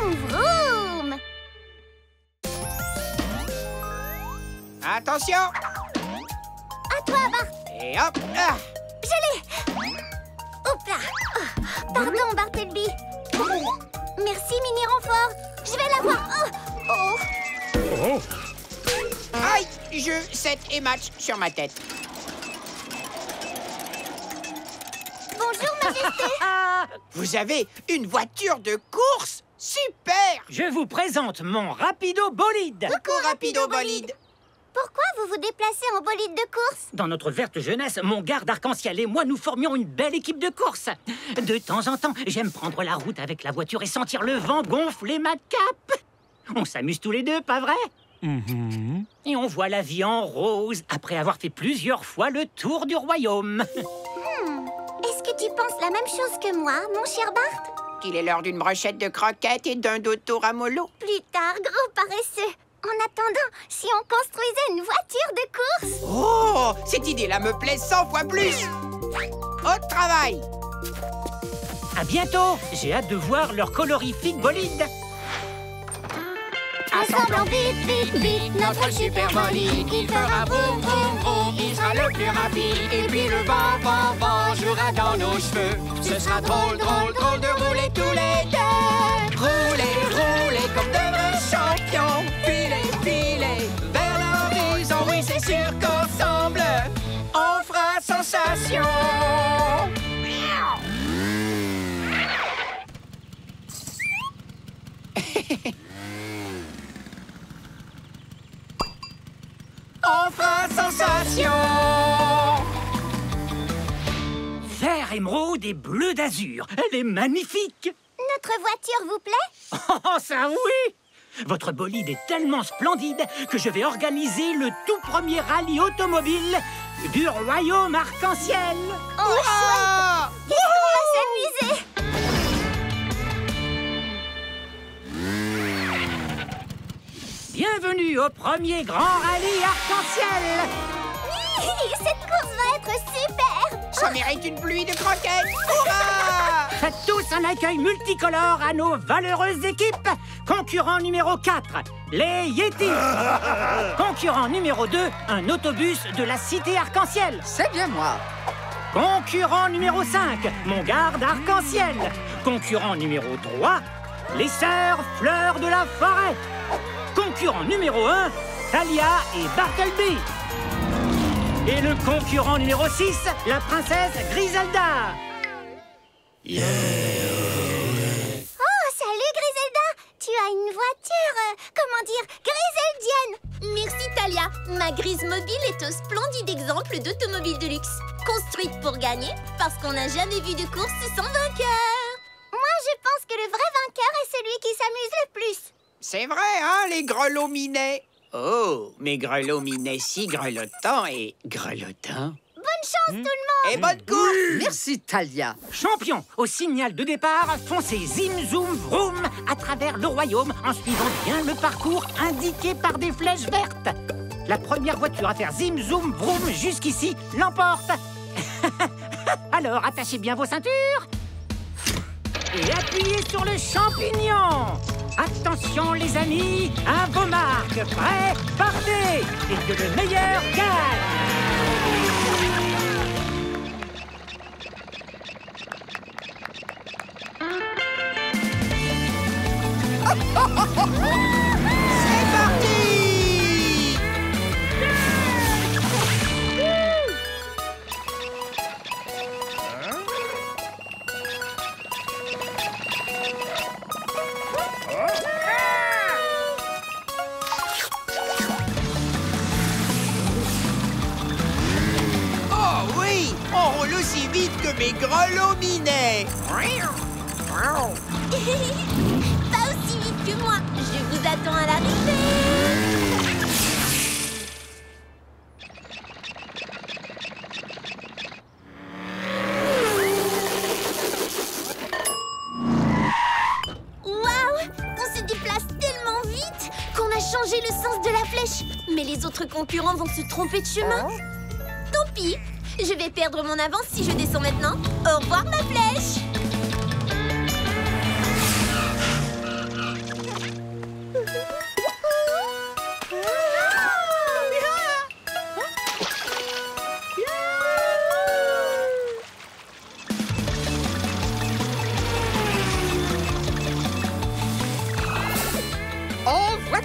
Vroom, vroom. Attention! À toi, Bart. Et hop! Ah. Je l'ai. Hop là. Oh, pardon, Bartleby. Merci, mini renfort. Je vais l'avoir. Oh. Aïe! Jeu, 7 et match sur ma tête. Bonjour, Majesté. Vous avez une voiture de course? Super! Je vous présente mon Rapido Bolide. Coucou, Rapido Bolide. Pourquoi vous vous déplacez en bolide de course? Dans notre verte jeunesse, mon garde arc-en-ciel et moi, nous formions une belle équipe de course. De temps en temps, j'aime prendre la route avec la voiture et sentir le vent gonfler ma cape. On s'amuse tous les deux, pas vrai? Et on voit la vie en rose après avoir fait plusieurs fois le tour du royaume. Est-ce que tu penses la même chose que moi, mon cher Bart? Qu'il est l'heure d'une brochette de croquettes et d'un dos à mollo. Plus tard, gros paresseux. En attendant, si on construisait une voiture de course? Oh! Cette idée-là me plaît 100 fois plus! Au travail! À bientôt. J'ai hâte de voir leur colorifique bolide. Assemblons vite, vite, vite notre super bolide. Il fera boum, boum, boum, il sera le plus rapide. Et puis le vent, vent, vent jouera dans nos cheveux. Ce sera drôle, drôle, drôle de rouler tous les deux. Rouler, rouler comme de vrais champions. Filer, filer vers l'horizon. Oui, c'est sûr qu'ensemble, on fera sensation. On fera sensation. Vert émeraude et bleu d'azur. Elle est magnifique. Notre voiture vous plaît? Oh, ça oui! Votre bolide est tellement splendide que je vais organiser le tout premier rallye automobile du royaume arc-en-ciel. Oh, chouette! Qu'est-ce qu'on va s'amuser? Bienvenue au premier grand rallye arc-en-ciel. Oui, cette course va être super! Ça mérite une pluie de croquettes! Hurrah! Faites tous un accueil multicolore à nos valeureuses équipes. Concurrent numéro 4, les Yetis. Concurrent numéro 2, un autobus de la cité arc-en-ciel. C'est bien moi. Concurrent numéro 5, mon garde arc-en-ciel. Concurrent numéro 3, les sœurs fleurs de la forêt. Concurrent numéro 1, Talia et Bartleby. Et le concurrent numéro 6, la princesse Griselda. Oh, salut Griselda! Tu as une voiture, comment dire, griseldienne! Merci Talia. Ma Grise Mobile est un splendide exemple d'automobile de luxe. Construite pour gagner, parce qu'on n'a jamais vu de course sans vainqueur. Moi, je pense que le vrai vainqueur est celui qui s'amuse le plus. C'est vrai, hein, les grelots minets? Oh, mes grelots minets si grelottants et grelottants. Bonne chance tout le monde! Et bonne course! Merci, Talia. Champion, au signal de départ, foncez zim zoom vroom à travers le royaume en suivant bien le parcours indiqué par des flèches vertes. La première voiture à faire zim zoom vroom jusqu'ici l'emporte. Alors, attachez bien vos ceintures et appuyez sur le champignon. Attention les amis, à vos marques, prêts, partez, et que le meilleur gagne. C'est parti! Oh oui! On roule aussi vite que mes grelots minets! Pas aussi vite que moi. Je vous attends à l'arrivée. Waouh! On se déplace tellement vite qu'on a changé le sens de la flèche. Mais les autres concurrents vont se tromper de chemin. Tant pis. Je vais perdre mon avance si je descends maintenant. Au revoir ma flèche.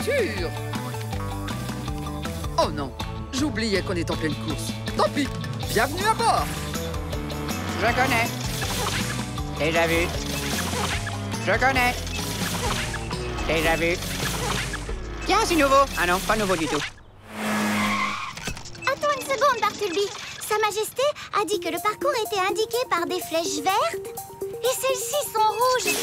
voiture. Oh non, j'oubliais qu'on est en pleine course. Tant pis, bienvenue à bord. Je connais. Déjà vu. Je connais. Déjà vu. Tiens, c'est nouveau. Ah non, pas nouveau du tout. Attends une seconde, Bartleby. Sa Majesté a dit que le parcours était indiqué par des flèches vertes. Et celles-ci sont rouges.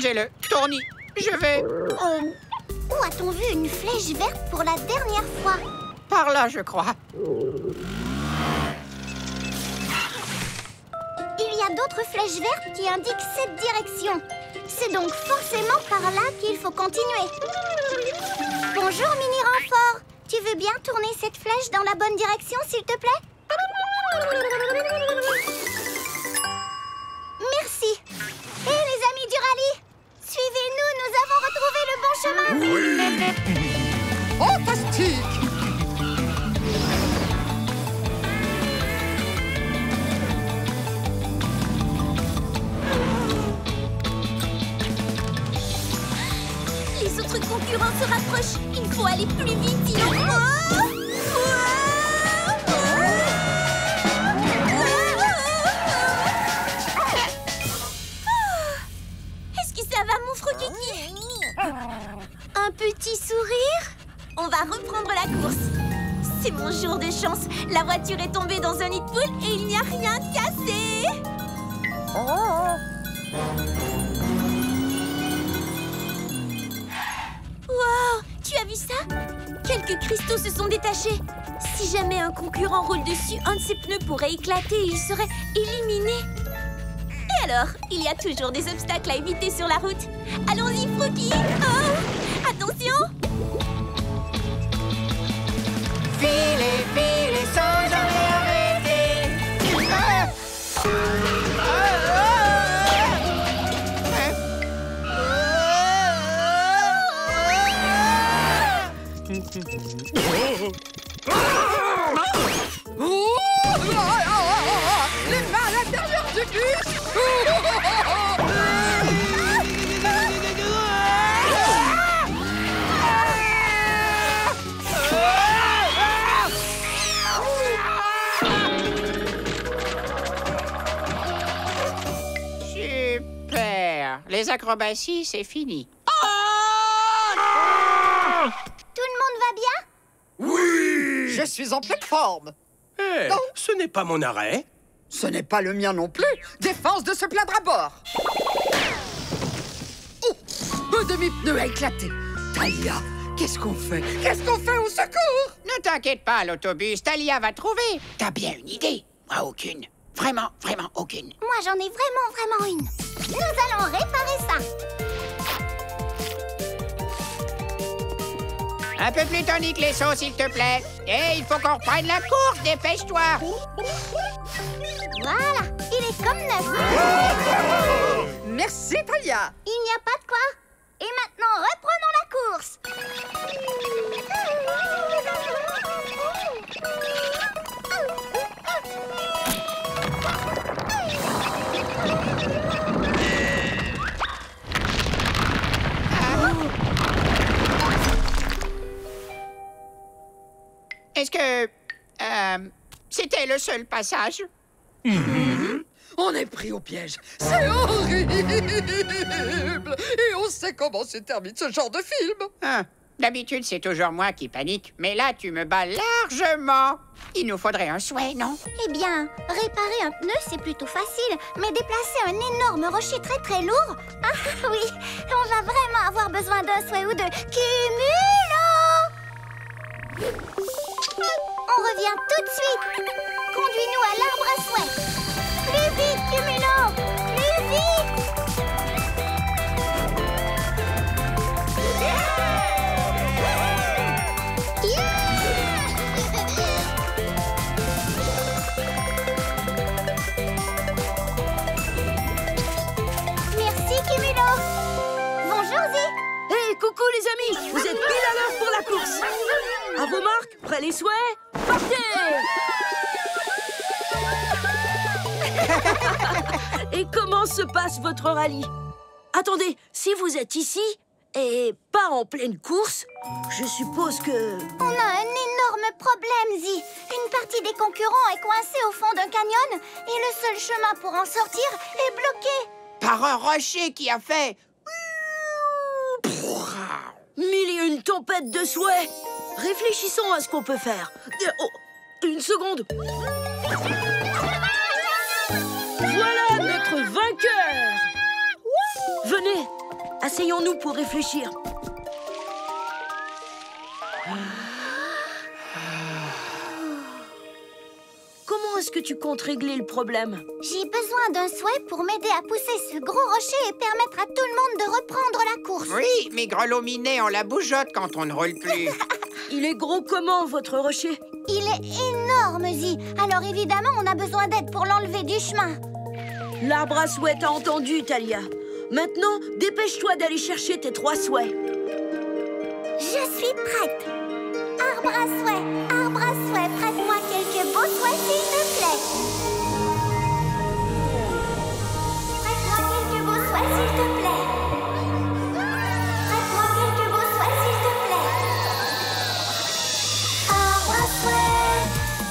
J'ai le tournis. Je vais Où a-t-on vu une flèche verte pour la dernière fois? par là, je crois. Il y a d'autres flèches vertes qui indiquent cette direction. C'est donc forcément par là qu'il faut continuer. Bonjour, mini renfort. Tu veux bien tourner cette flèche dans la bonne direction, s'il te plaît? Merci. Et les amis du rallye, suivez-nous, nous avons retrouvé le bon chemin. Fantastique! Les autres concurrents se rapprochent. Il faut aller plus vite, sinon... Est-ce que ça va, mon Frokiki? Un petit sourire? On va reprendre la course. C'est mon jour de chance. La voiture est tombée dans un nid de poule et il n'y a rien cassé. Wow, tu as vu ça? Quelques cristaux se sont détachés. Si jamais un concurrent roule dessus, un de ses pneus pourrait éclater et il serait éliminé. Et alors, il y a toujours des obstacles à éviter sur la route. Allons-y, Froki. Oh, attention. Filez, filez sans jamais arrêter. Les mains à l'intérieur du bus. Super. Les acrobaties, c'est fini. Tout le monde va bien? Je suis en pleine forme. Eh, Non. ce n'est pas mon arrêt. Ce n'est pas le mien non plus. Défense de se plaindre à bord. Oh, un demi-pneu a éclaté. Talia, qu'est-ce qu'on fait? Qu'est-ce qu'on fait au secours? Ne t'inquiète pas, l'autobus. Talia va trouver. T'as bien une idée? Moi, aucune. Vraiment, vraiment aucune. Moi, j'en ai vraiment une. Nous allons réparer ça. Un peu plus tonique les sauts, s'il te plaît. Et il faut qu'on reprenne la course. Dépêche-toi. Voilà, il est comme neuf. Merci, Talia. Il n'y a pas de quoi. Et maintenant, reprenons la course. Est-ce que... c'était le seul passage? On est pris au piège. C'est horrible. Et on sait comment se termine ce genre de film. Ah, d'habitude, c'est toujours moi qui panique. Mais là, tu me bats largement. Il nous faudrait un souhait, non? Eh bien, réparer un pneu, c'est plutôt facile. Mais déplacer un énorme rocher très lourd... Ah oui, on va vraiment avoir besoin d'un souhait ou de cumulo. On revient tout de suite. Conduis-nous à l'arbre à souhait. Plus vite, Cumulo! Plus vite! Merci, Cumulo! Bonjour, Zé! Hey, coucou les amis! Vous êtes pile à l'heure pour la course! À vos marques, prêts les souhaits? Partez! Et comment se passe votre rallye? Attendez, si vous êtes ici et pas en pleine course, je suppose que... On a un énorme problème, Zi. Une partie des concurrents est coincée au fond d'un canyon et le seul chemin pour en sortir est bloqué. Par un rocher qui a fait... Mille et une tempête de souhaits. Réfléchissons à ce qu'on peut faire. Oh, une seconde. Voilà notre vainqueur. Venez, asseyons-nous pour réfléchir. Comment est-ce que tu comptes régler le problème? J'ai besoin d'un souhait pour m'aider à pousser ce gros rocher et permettre à tout le monde de reprendre la course. Oui, mais grelots-minés, on la bougeotte quand on ne roule plus. Il est gros comment, votre rocher? Il est énorme, Zi. Alors évidemment, on a besoin d'aide pour l'enlever du chemin. L'arbre à souhait t'a entendu, Talia. Maintenant, dépêche-toi d'aller chercher tes 3 souhaits. Je suis prête. Arbre à souhait, prête-moi quelques beaux souhaits, s'il te plaît. Prête-moi quelques beaux souhaits, s'il te plaît. Prête-moi quelques beaux souhaits, s'il te plaît. Arbre à souhait,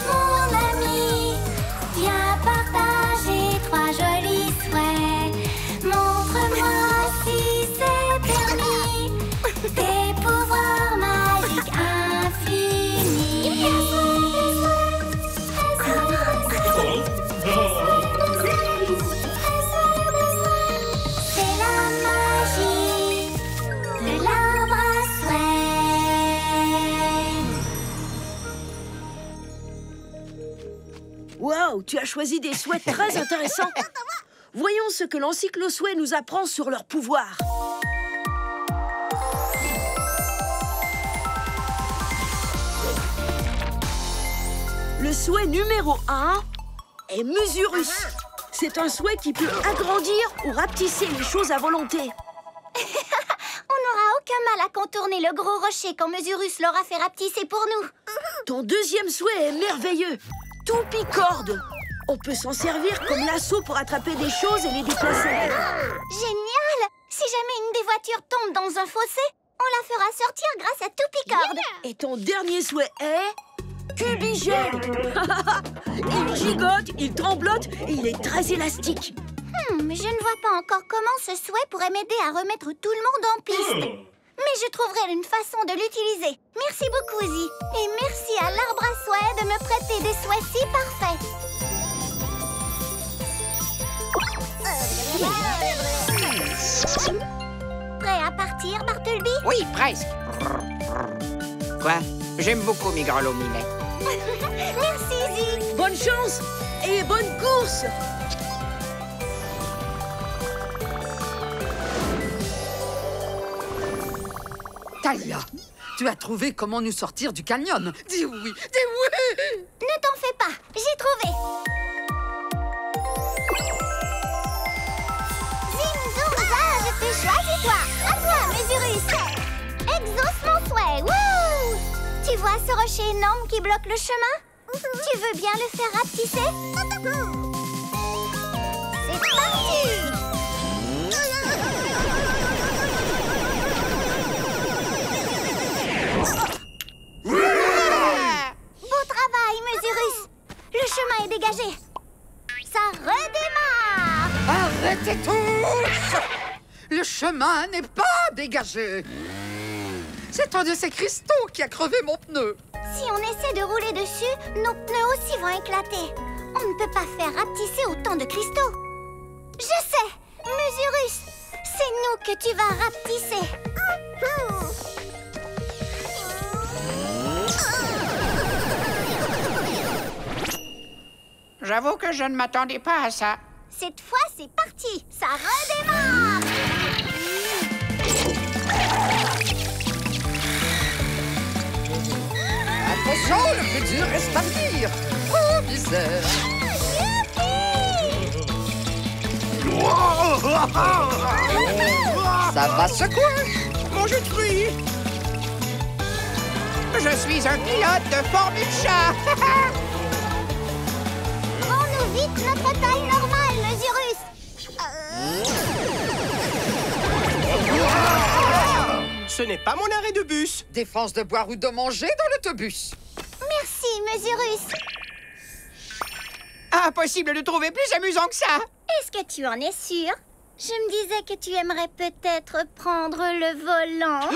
mon ami, viens partager 3 jolis souhaits. Montre-moi si c'est permis, tes pouvoirs magiques infinis. C'est la magie de l'arbre à souhait. Waouh, tu as choisi des souhaits très intéressants. Voyons ce que l'encyclo-souhait nous apprend sur leur pouvoir. Le souhait numéro 1 est Musurus. C'est un souhait qui peut agrandir ou rapetisser les choses à volonté. On n'aura aucun mal à contourner le gros rocher quand Musurus l'aura fait rapetisser pour nous. Ton deuxième souhait est merveilleux. Toupicorde. On peut s'en servir comme lasso pour attraper des choses et les déplacer. Génial! Si jamais une des voitures tombe dans un fossé, on la fera sortir grâce à Toupicorde. Et ton dernier souhait est... Cubigène. Il gigote, il tremblote et il est très élastique. Je ne vois pas encore comment ce souhait pourrait m'aider à remettre tout le monde en piste. Mais je trouverai une façon de l'utiliser. Merci beaucoup, Zi. Et merci à l'arbre à souhait de me prêter des souhaits si parfaits. Prêt à partir, Bartleby? Oui, presque. Quoi? J'aime beaucoup mes grelots-minés. Merci, Zi. Bonne chance et bonne course. Talia, tu as trouvé comment nous sortir du canyon? Dis oui, dis oui! Ne t'en fais pas, j'ai trouvé. Zim, zoom, za, je t'ai choisi toi. À toi, Musurus. Exauce mon souhait, wouh! Tu vois ce rocher énorme qui bloque le chemin? Tu veux bien le faire rapetisser? C'est parti! Beau travail, Musurus. Le chemin est dégagé. Ça redémarre. Arrêtez tous! Le chemin n'est pas dégagé. C'est un de ces cristaux qui a crevé mon pneu. Si on essaie de rouler dessus, nos pneus aussi vont éclater. On ne peut pas faire rapetisser autant de cristaux. Je sais, Musurus, c'est nous que tu vas rapetisser. J'avoue que je ne m'attendais pas à ça. Cette fois, c'est parti. Ça redémarre. Attention, le plus dur reste à venir. Oh, misère. Ça va secouer. Mon jus de fruits! Je suis un pilote de Formule Chat! Rends-nous vite notre taille normale, Musurus. Ce n'est pas mon arrêt de bus. Défense de boire ou de manger dans l'autobus. Merci, Mesurus. Impossible de trouver plus amusant que ça. Est-ce que tu en es sûr? Je me disais que tu aimerais peut-être prendre le volant.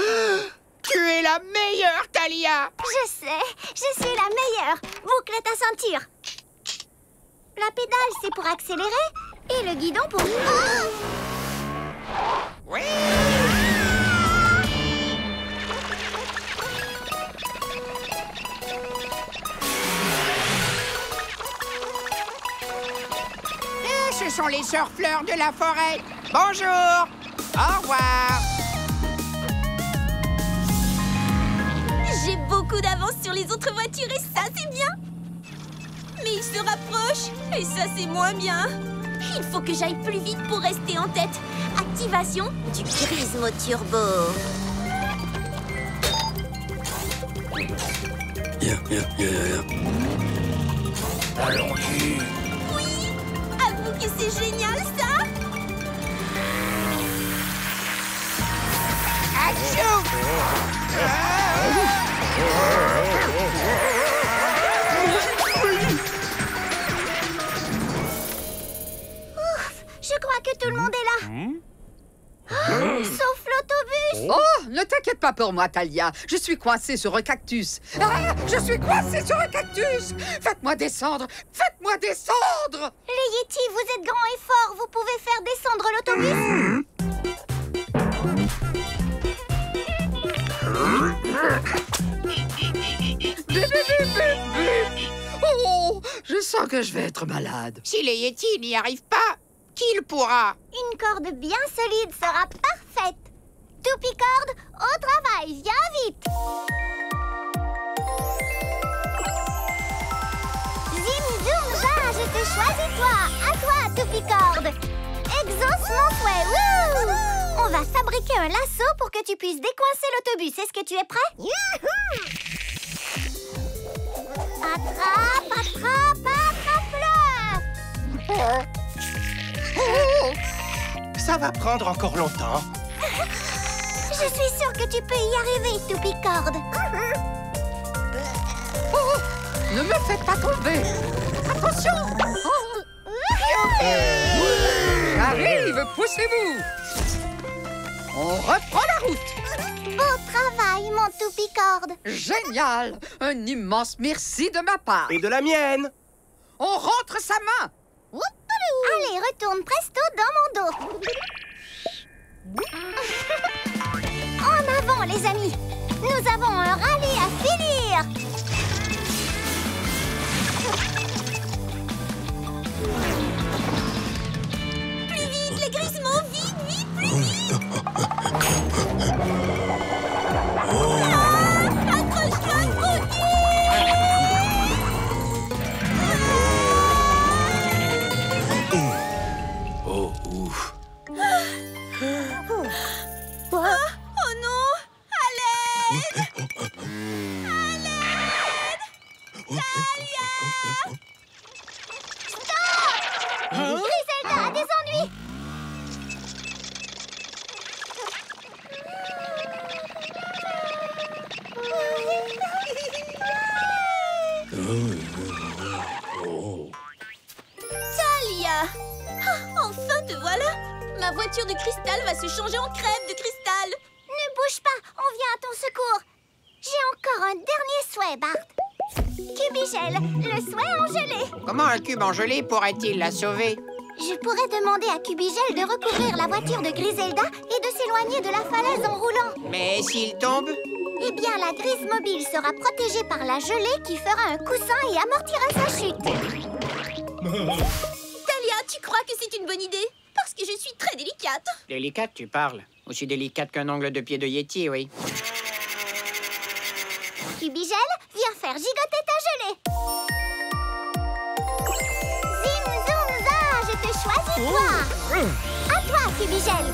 Tu es la meilleure, Thalia. Je sais, je suis la meilleure. Boucle ta ceinture. La pédale, c'est pour accélérer et le guidon pour... Oh! Oui. Ce sont les sœurs fleurs de la forêt. Bonjour. Au revoir. J'ai beaucoup d'avance sur les autres voitures et ça, c'est bien. Mais ils se rapprochent et ça, c'est moins bien. Il faut que j'aille plus vite pour rester en tête. Activation du Grismo Turbo. Allons-y. Oui, avoue que c'est génial, ça. Achou. Je crois que tout le monde est là. Sauf l'autobus. Oh, ne t'inquiète pas pour moi, Thalia. Je suis coincée sur un cactus. Ah, je suis coincée sur un cactus. Faites-moi descendre. Faites-moi descendre. Les Yétis, vous êtes grands et forts. Vous pouvez faire descendre l'autobus. Bip, bip, bip, bip, bip. Oh, je sens que je vais être malade. Si les Yétis n'y arrivent pas, qui le pourra? Une corde bien solide sera parfaite. Toupicorde, au travail, viens vite. Zim, zoom, va, je te choisis toi. À toi, Toupicorde. Exauce mon souhait. Wouh! On va fabriquer un lasso pour que tu puisses décoincer l'autobus. Est-ce que tu es prêt? Attrape, attrape, attrape-le! Ça va prendre encore longtemps. Je suis sûre que tu peux y arriver, Toupicorde. Oh, ne me faites pas tomber. Attention. J'arrive, poussez-vous. On reprend la route. Beau travail, mon Toupicorde. Génial. Un immense merci de ma part. Et de la mienne. On rentre sa main. Allez, retourne presto dans mon dos. En avant, les amis. Nous avons un rallye à finir. Plus vite, les Grismo, vite, vite, plus vite. Accroche-toi, Croquis. Oh, ouf. Oh non! À l'aide! Griselda a des ennuis. Thalia! Ah, enfin te voilà! Ma voiture de cristal va se changer en crêpe de cristal! Ne bouge pas, on vient à ton secours. J'ai encore un dernier souhait, Bart. Cubigel, le souhait en gelée. Comment un cube en gelée pourrait-il la sauver? Je pourrais demander à Cubigel de recouvrir la voiture de Griselda et de s'éloigner de la falaise en roulant. Mais s'il tombe? Eh bien, la Grise mobile sera protégée par la gelée qui fera un coussin et amortira sa chute. Thalia, tu crois que c'est une bonne idée? Parce que je suis très délicate. Délicate, tu parles. Aussi délicate qu'un ongle de pied de Yéti, oui. Cubigel, viens faire gigoter ta gelée. Zim, zoom, za, je te choisis, toi. À toi, Cubigel.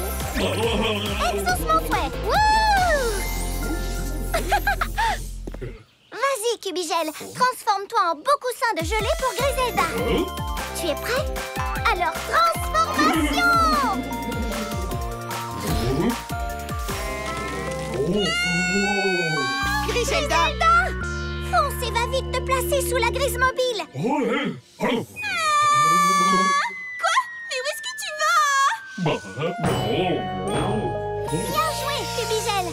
Exauce mon souhait. Wouh! Vas-y, Cubigel, transforme-toi en beau coussin de gelée pour Griselda. Tu es prêt? Alors, transformation! Griselda! Fonce et va vite te placer sous la grise mobile. Quoi? Mais où est-ce que tu vas? Bien joué, Cubigel.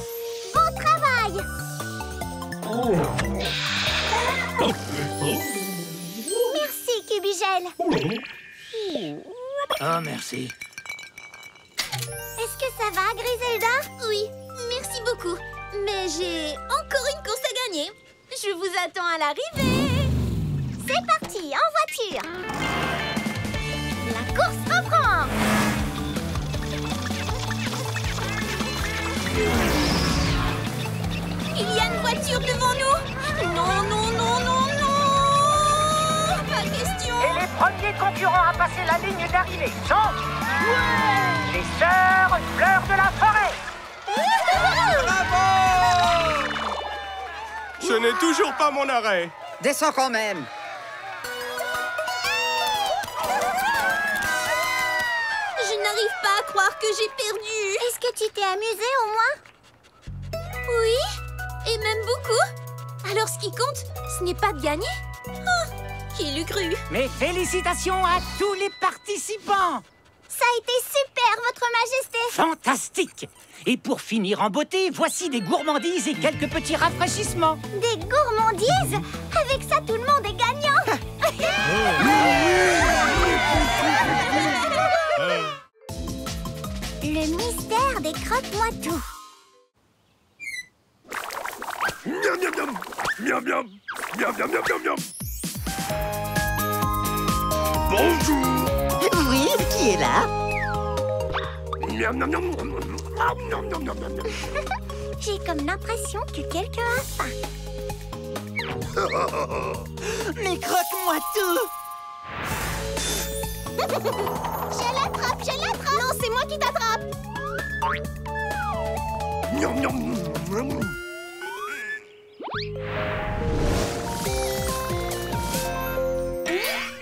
Bon travail. Merci, Cubigel. Oh, merci. Est-ce que ça va, Griselda? Oui, merci beaucoup. Mais j'ai encore une course à gagner. Je vous attends à l'arrivée. C'est parti, en voiture. La course reprend. Il y a une voiture devant nous. Non, non, non, non, non. Pas question. Et les premiers concurrents à passer la ligne d'arrivée sont... les sœurs Fleurs de la Forêt. Bravo! Je n'ai toujours pas mon arrêt. Descends quand même. Je n'arrive pas à croire que j'ai perdu. Est-ce que tu t'es amusé au moins? Oui, et même beaucoup. Alors ce qui compte, ce n'est pas de gagner. Oh, qui l'eût cru? Mais félicitations à tous les participants. Ça a été super, Votre Majesté. Fantastique. Et pour finir en beauté, voici des gourmandises et quelques petits rafraîchissements. Des gourmandises? Avec ça, tout le monde est gagnant. Le mystère des croque-moi-tout. Miam miam miam. Miam miam. Miam miam miam miam miam. Bonjour. Oui, qui est là? Miam miam miam. Miam miam miam miam miam. J'ai comme l'impression que quelqu'un a faim. Mais croque-moi tout! Je l'attrape, je l'attrape. Non, c'est moi qui t'attrape. Miam miam.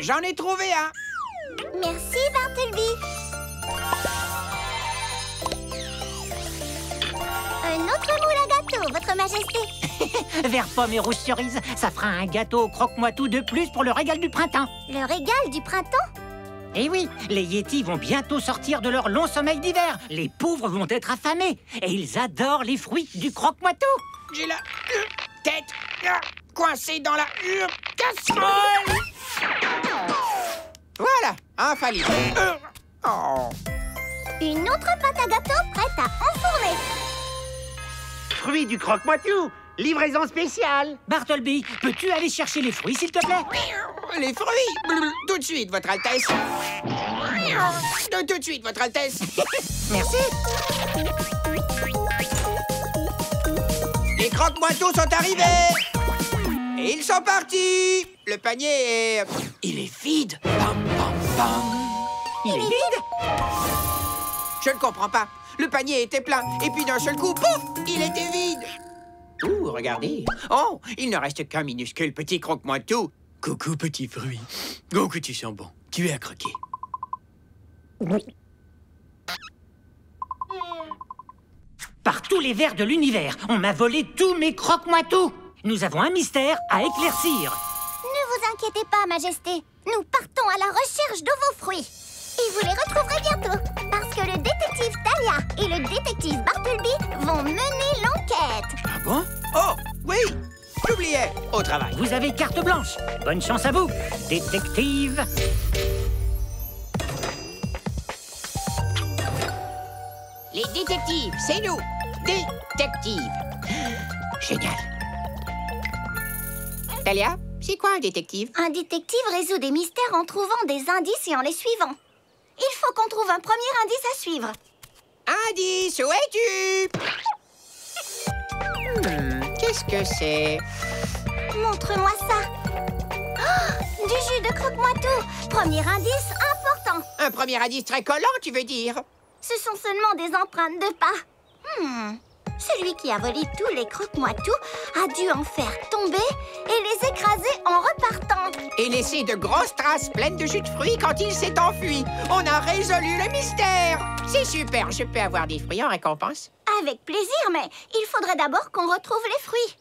J'en ai trouvé un. Merci, Bartleby. Un autre moule à gâteau, Votre Majesté. Vert pomme et rouge cerise, ça fera un gâteau croque-moi tout de plus pour le régal du printemps. Le régal du printemps? Et oui, les Yetis vont bientôt sortir de leur long sommeil d'hiver. Les pauvres vont être affamés et ils adorent les fruits du croque-moi tout. J'ai la tête coincée dans la casserole. Voilà, infaillible. Oh. Une autre pâte à gâteau prête à enfourner. Fruits du croque-moi-tout! Livraison spéciale! Bartleby, peux-tu aller chercher les fruits, s'il te plaît? Les fruits. Tout de suite, Votre Altesse. Tout de suite, Votre Altesse. Merci. Les croque-moi-tout sont arrivés. Et ils sont partis. Le panier est... Il est vide. Bam, bam, bam. Il est vide? Je ne comprends pas. Le panier était plein. Et puis d'un seul coup, pouf, il était vide. Ouh, regardez. Oh, il ne reste qu'un minuscule petit croque-moi-tout. Coucou, petit fruit. Oh, que tu sens bon. Tu es à croquer. Par tous les vers de l'univers, on m'a volé tous mes croque-moi-tout. Nous avons un mystère à éclaircir. Ne vous inquiétez pas, Majesté. Nous partons à la recherche de vos fruits. Et vous les retrouverez bientôt. Parce que le détective Talia et le détective Bartleby vont mener l'enquête. Ah bon? Oh, oui. J'oubliais. Au travail. Vous avez carte blanche. Bonne chance à vous, détective. Les détectives, c'est nous. Détectives. Génial. Talia, c'est quoi un détective? Un détective résout des mystères en trouvant des indices et en les suivant. Il faut qu'on trouve un premier indice à suivre. Indice, où es-tu? Qu'est-ce que c'est? Montre-moi ça. Oh, du jus de croque-moi-tout. Premier indice important. Un premier indice très collant, tu veux dire? Ce sont seulement des empreintes de pas. Celui qui a volé tous les croque-moi-tout a dû en faire tomber et les écraser en repartant. Et laisser de grosses traces pleines de jus de fruits quand il s'est enfui. On a résolu le mystère. C'est super, je peux avoir des fruits en récompense? Avec plaisir, mais il faudrait d'abord qu'on retrouve les fruits.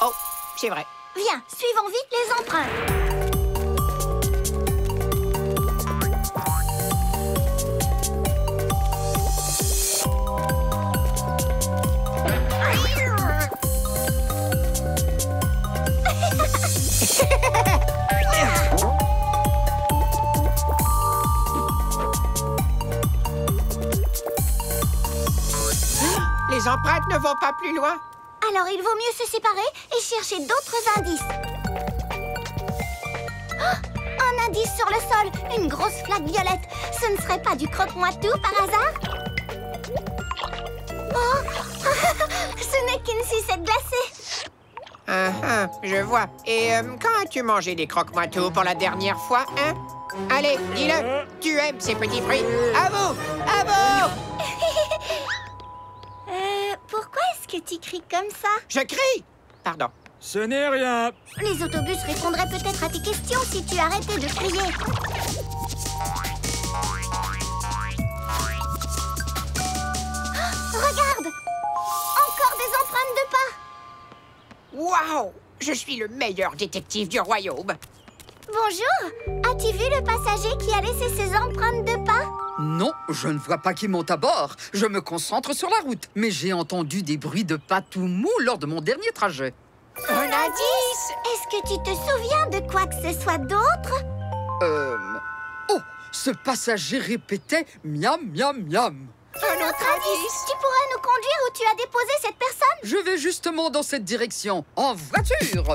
Oh, c'est vrai. Viens, suivons vite les empreintes. Les empreintes ne vont pas plus loin. Alors il vaut mieux se séparer et chercher d'autres indices. Oh, un indice sur le sol, une grosse flaque violette. Ce ne serait pas du croque-moi-tout par hasard? Oh, ce n'est qu'une sucette glacée. Je vois. Et quand as-tu mangé des croque-moi-tout pour la dernière fois, hein? Allez, dis-le. Tu aimes ces petits fruits. À vous! À vous! Pourquoi est-ce que tu cries comme ça? Je crie! Pardon. Ce n'est rien. Les autobus répondraient peut-être à tes questions si tu arrêtais de crier. Oh, regarde! Encore des empreintes de pas! Waouh! Je suis le meilleur détective du royaume. Bonjour! As-tu vu le passager qui a laissé ses empreintes de pas? Non, je ne vois pas qui monte à bord. Je me concentre sur la route. Mais j'ai entendu des bruits de pas tout mou lors de mon dernier trajet. Un indice! Est-ce que tu te souviens de quoi que ce soit d'autre? Oh, ce passager répétait miam, miam, miam. Un autre indice! Tu pourrais nous conduire où tu as déposé cette personne? Je vais justement dans cette direction, en voiture.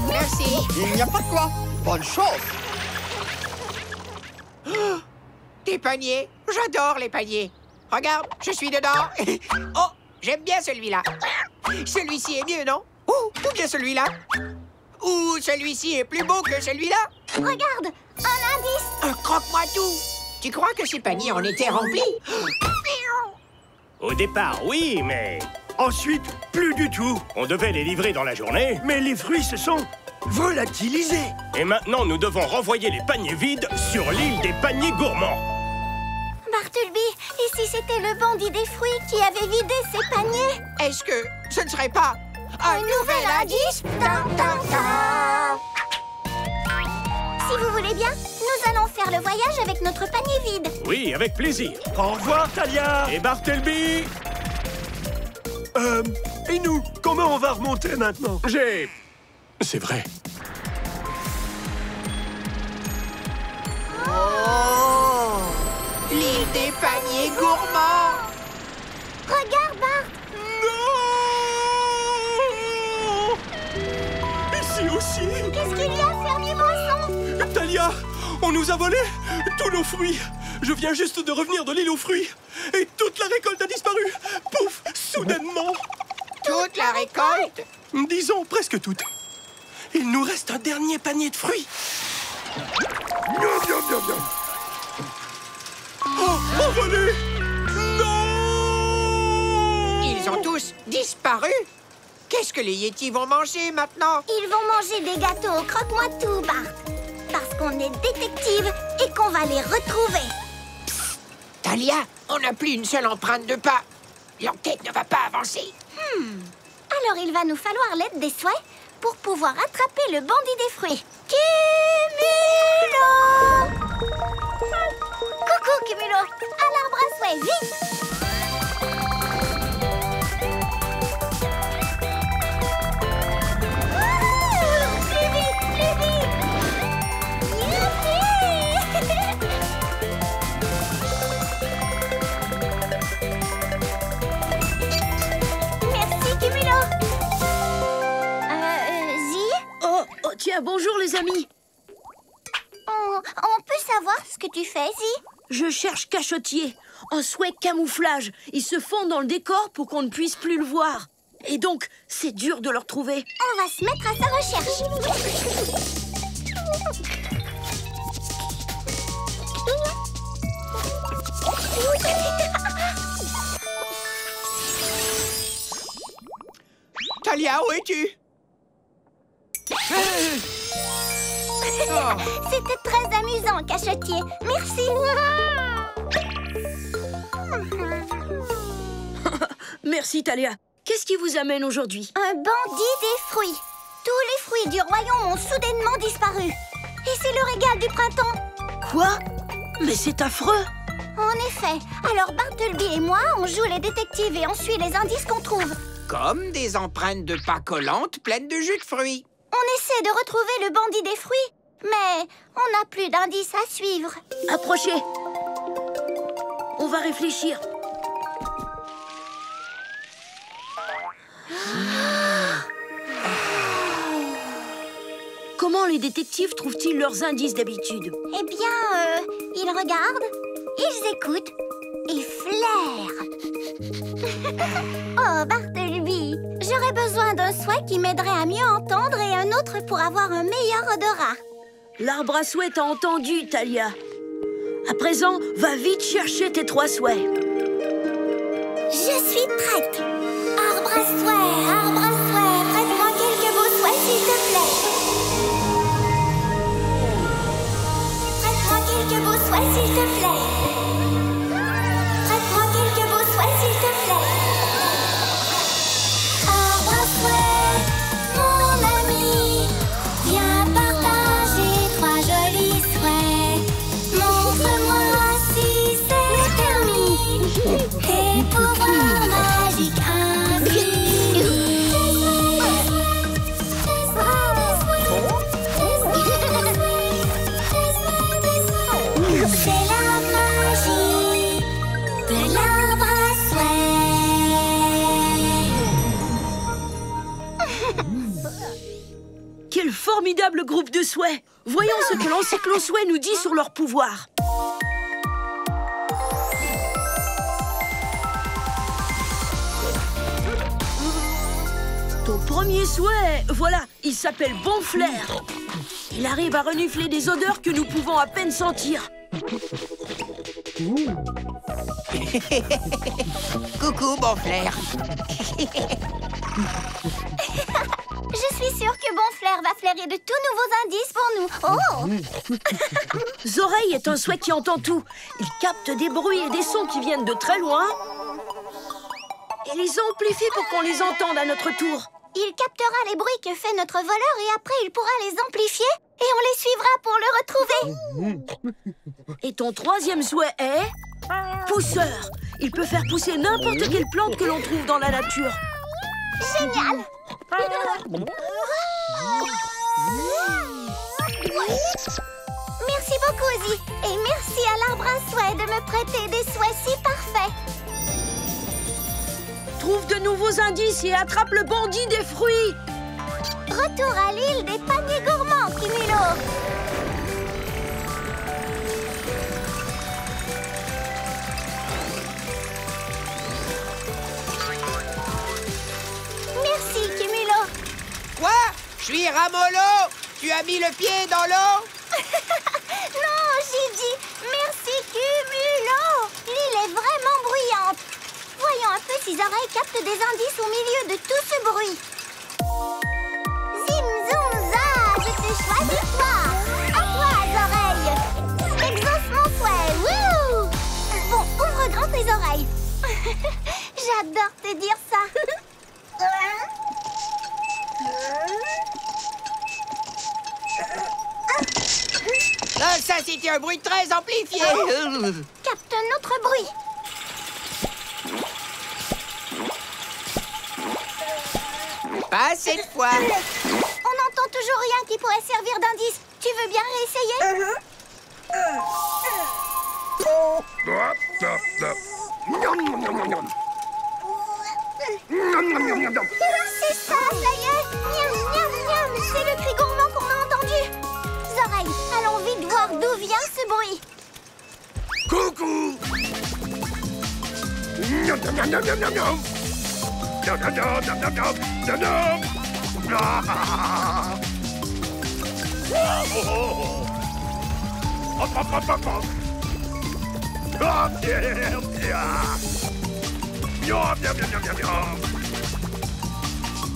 Merci. Il n'y a pas de quoi. Bonne chance. Des paniers. J'adore les paniers. Regarde, je suis dedans. Oh, j'aime bien celui-là. Celui-ci est mieux, non? Ou bien celui-là? Ou celui-ci est plus beau que celui-là? Regarde, un indice. Un croque-moi-tout. Tu crois que ces paniers en étaient remplis? Au départ, oui, mais Ensuite, plus du tout. on devait les livrer dans la journée. Mais les fruits se sont volatilisés. Et maintenant, nous devons renvoyer les paniers vides sur l'île des paniers gourmands. Bartleby, et si c'était le bandit des fruits qui avait vidé ses paniers? Est-ce que ce ne serait pas un nouvel indice? Si vous voulez bien, nous allons faire le voyage avec notre panier vide. Oui, avec plaisir. Au revoir, Talia. Et Bartleby? Et nous, comment on va remonter maintenant? C'est vrai. Oh! L'île des paniers gourmands! Regarde, Bart. Non! Ici aussi! Qu'est-ce qu'il y a, fermier Moisson? Talia, on nous a volé tous nos fruits. Je viens juste de revenir de l'île aux fruits. Et toute la récolte a disparu. Pouf, soudainement. Toute la récolte? Disons presque toute. Il nous reste un dernier panier de fruits. Miam, miam, miam, miam. Oh, envolé! Non! Ils ont tous disparu? Qu'est-ce que les Yetis vont manger maintenant? Ils vont manger des gâteaux au croque-moi-tout, Bart. Parce qu'on est détective et qu'on va les retrouver. Talia, on n'a plus une seule empreinte de pas. L'enquête ne va pas avancer. Alors il va nous falloir l'aide des souhaits pour pouvoir attraper le bandit des fruits. Cumulo! Coucou, Cumulo! À l'arbre à souhait, vite! Wouhou! Plus vite, plus vite! Youpi! Merci, Cumulo! Zi? Oh, tiens, bonjour les amis. On peut savoir ce que tu fais, Zi? Je cherche Cachotier, un souhait camouflage. Il se fond dans le décor pour qu'on ne puisse plus le voir. Et donc, c'est dur de le retrouver. On va se mettre à sa recherche. Talia, où es-tu? C'était très amusant, cachetier. Merci. Merci, Talia. Qu'est-ce qui vous amène aujourd'hui? Un bandit des fruits. Tous les fruits du royaume ont soudainement disparu. Et c'est le régal du printemps. Quoi? Mais c'est affreux. En effet. Alors Bartleby et moi, on joue les détectives et on suit les indices qu'on trouve. Comme des empreintes de pas collantes pleines de jus de fruits. On essaie de retrouver le bandit des fruits, mais on n'a plus d'indices à suivre. Approchez. On va réfléchir. Comment les détectives trouvent-ils leurs indices d'habitude? Eh bien, ils regardent, ils écoutent, ils flairent. Oh, Bartleby, j'aurais besoin d'un souhait qui m'aiderait à mieux entendre et un autre pour avoir un meilleur odorat. L'arbre à souhait t'a entendu, Talia. À présent, va vite chercher tes 3 souhaits. Je suis prête. Arbre à souhait, prête-moi quelques beaux souhaits, s'il te plaît. Prête-moi quelques beaux souhaits, s'il te plaît. Prête-moi quelques beaux souhaits, s'il te plaît. Arbre à souhait, mon ami, viens partager 3 jolis souhaits. Montre-moi si c'est permis. Et pouvoir magique infini. C'est la magie de l'arbre à souhait. Quel formidable groupe de souhaits! Voyons ce que l'encyclo-souhait nous dit sur leur pouvoir. Ton premier souhait, voilà, il s'appelle Bon Flair. Il arrive à renifler des odeurs que nous pouvons à peine sentir. Coucou, Bon Flair. Je suis sûre que Bon Flair va flairer de tout nouveaux indices pour nous. Oh! Zoreille est un souhait qui entend tout. Il capte des bruits et des sons qui viennent de très loin et les amplifie pour qu'on les entende à notre tour. Il captera les bruits que fait notre voleur et après il pourra les amplifier et on les suivra pour le retrouver. Et ton troisième souhait est... pousseur. Il peut faire pousser n'importe quelle plante que l'on trouve dans la nature. Génial! Merci beaucoup, Ozzy. Et merci à l'arbre à souhait de me prêter des souhaits si parfaits. Trouve de nouveaux indices et attrape le bandit des fruits. Retour à l'île des paniers gourmands, Cumulo. Merci, Cumulo. Quoi? Je suis Ramolo. Tu as mis le pied dans l'eau? Non, j'ai dit merci, Cumulo. L'île est vraiment bruyante. Voyons un peu si Zoreille capte des indices au milieu de tout ce bruit. Zim, zoom, za, je te choisis toi. À toi, Zoreille. Exauce mon souhait. Wouh! Bon, ouvre grand tes oreilles. J'adore te dire ça. Ah, ça, c'était un bruit très amplifié. Capte un autre bruit. Pas cette fois. On n'entend toujours rien qui pourrait servir d'indice. Tu veux bien réessayer? C'est ça, ça y est. Miam, miam, miam. C'est le cri gourmand qu'on a entendu. Zoreille, allons vite voir d'où vient ce bruit. Coucou.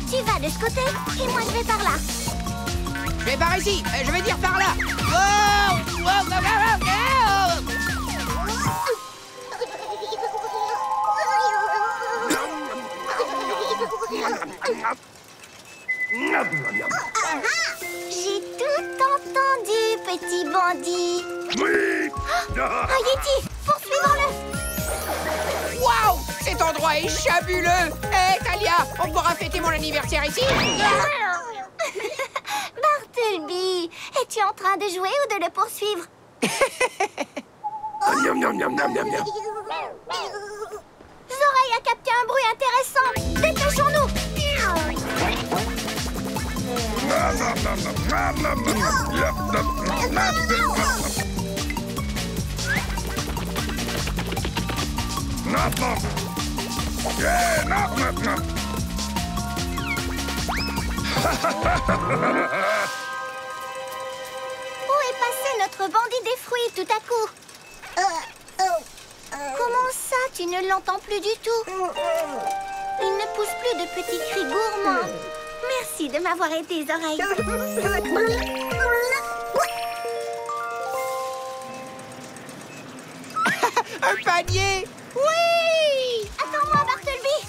Tu vas de ce côté et moi je vais par là. Je vais par ici, je vais dire par là. J'ai tout entendu, petit bandit. Oui. Un Yeti, poursuivons-le. Waouh! Cet endroit est fabuleux! Hé, Talia, on pourra fêter mon anniversaire ici? Bartleby, es-tu en train de jouer ou de le poursuivre? Miam, miam, miam, miam, miam, miam. Zoraï a capté un bruit intéressant. Dépêchons-nous. Où est passé notre bandit des fruits tout à coup? Comment ça, tu ne l'entends plus du tout? Il ne pousse plus de petits cris gourmands. Merci de m'avoir aidé, Zoraï. Un panier! Oui! Attends-moi, Bartleby.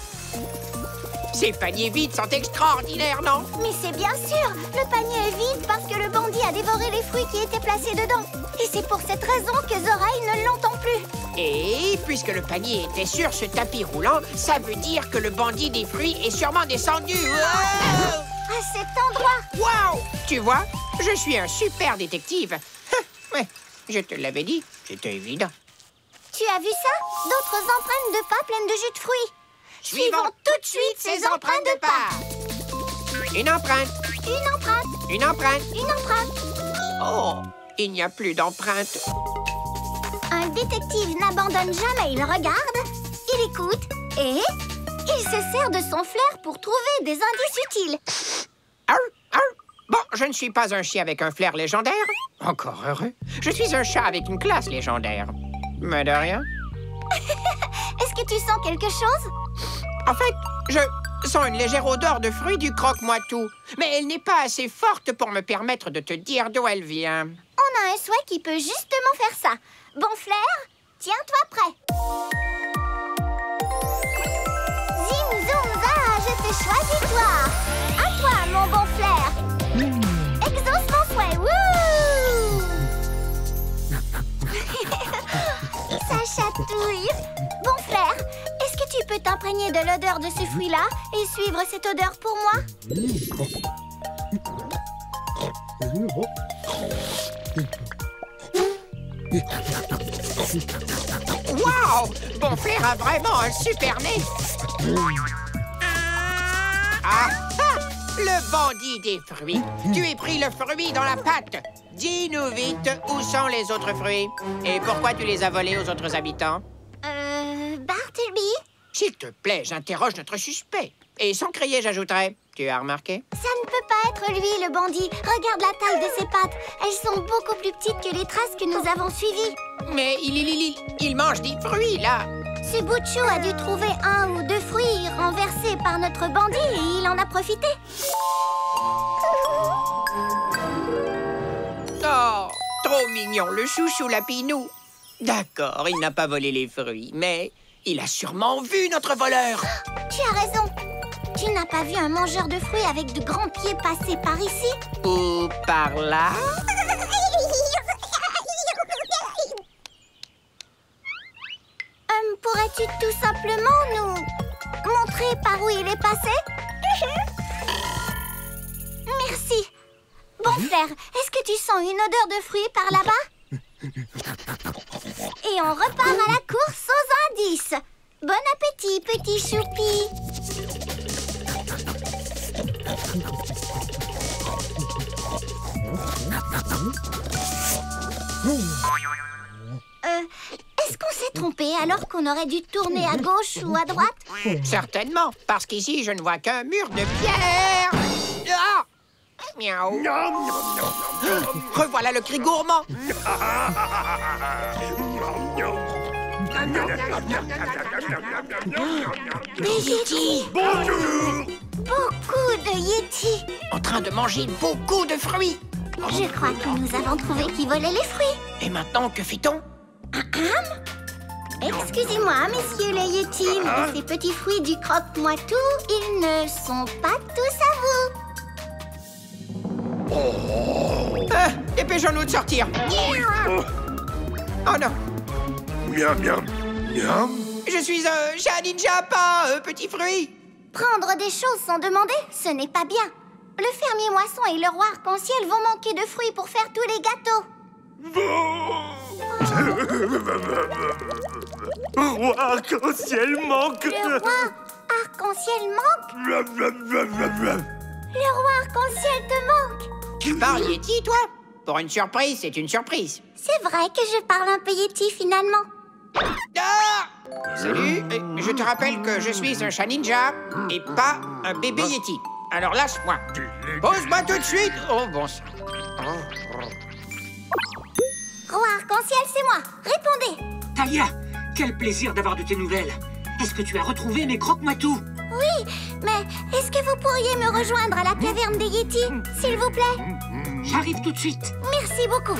Ces paniers vides sont extraordinaires, non? Mais c'est bien sûr. Le panier est vide parce que le bandit a dévoré les fruits qui étaient placés dedans. Et c'est pour cette raison que Zoraï ne l'entend plus. Et puisque le panier était sur ce tapis roulant, ça veut dire que le bandit des fruits est sûrement descendu. Wow! À cet endroit. Waouh! Tu vois, je suis un super détective. Ouais, je te l'avais dit, c'était évident. Tu as vu ça? D'autres empreintes de pas pleines de jus de fruits. Suivons tout de suite ces empreintes de pas. Une empreinte. Une empreinte. Une empreinte. Une empreinte. Oh, il n'y a plus d'empreinte. Un détective n'abandonne jamais, il regarde, il écoute et il se sert de son flair pour trouver des indices utiles. Bon, je ne suis pas un chien avec un flair légendaire. Encore heureux. Je suis un chat avec une classe légendaire. Mais de rien. Est-ce que tu sens quelque chose? En fait, je sens une légère odeur de fruits du croque-moi-tout. Mais elle n'est pas assez forte pour me permettre de te dire d'où elle vient. On a un souhait qui peut justement faire ça. Bon flair, tiens-toi prêt. Zim, zoom, za, je te choisis toi. À toi, mon bon flair. Exauce mon souhait, wouh! Ça chatouille. Bon flair, est-ce que tu peux t'imprégner de l'odeur de ce fruit-là et suivre cette odeur pour moi? Wow! Bon flair a vraiment un super nez. Ah! Le bandit des fruits. Tu as pris le fruit dans la pâte. Dis-nous vite, où sont les autres fruits? Et pourquoi tu les as volés aux autres habitants? Bartleby? S'il te plaît, j'interroge notre suspect. Et sans crier, j'ajouterais. Tu as remarqué? Ça ne peut pas être lui, le bandit. Regarde la taille de ses pattes. Elles sont beaucoup plus petites que les traces que nous avons suivies. Mais il mange des fruits, là. Ce Bouchou a dû trouver un ou deux fruits renversés par notre bandit et il en a profité. Oh, trop mignon, le chouchou lapinou. D'accord, il n'a pas volé les fruits, mais il a sûrement vu notre voleur. Tu as raison. Tu n'as pas vu un mangeur de fruits avec de grands pieds passer par ici? Ou par là? Pourrais-tu tout simplement nous montrer par où il est passé? Merci. Bon flair, est-ce que tu sens une odeur de fruits par là-bas? Et on repart à la course aux indices. Bon appétit, petit choupi. Est-ce qu'on s'est trompé alors qu'on aurait dû tourner à gauche ou à droite? Certainement, parce qu'ici, je ne vois qu'un mur de pierre. Ah! Miaou. Revoilà le cri gourmand. Des Yétis. Bonjour. beaucoup de Yétis. En train de manger beaucoup de fruits. Je crois que nous avons trouvé qui volait les fruits. Et maintenant, que fait-on? Excusez-moi, messieurs les Yétis, mais ces petits fruits du croque-moi-tout, ils ne sont pas tous à vous. Dépêchons-nous de sortir. Oh non. Miam, miam, miam. Je suis un chat ninja, pas un petit fruit. Prendre des choses sans demander, ce n'est pas bien. Le fermier moisson et le roi arc-en-ciel vont manquer de fruits pour faire tous les gâteaux. Roi arc-en-ciel manque Le roi arc-en-ciel manque? Le roi arc-en-ciel te manque? Tu parles Yéti, toi? Pour une surprise, c'est une surprise. C'est vrai que je parle un peu Yéti, finalement. Ah! Salut, je te rappelle que je suis un chat ninja et pas un bébé Yéti. Alors lâche-moi. Pose-moi tout de suite. Oh bon sang. Roi arc-en-ciel, c'est moi. Répondez. Talia, quel plaisir d'avoir de tes nouvelles. Est-ce que tu as retrouvé mes croque-moi-tout? Oui, mais est-ce que vous pourriez me rejoindre à la caverne des Yétis, s'il vous plaît? J'arrive tout de suite. Merci beaucoup.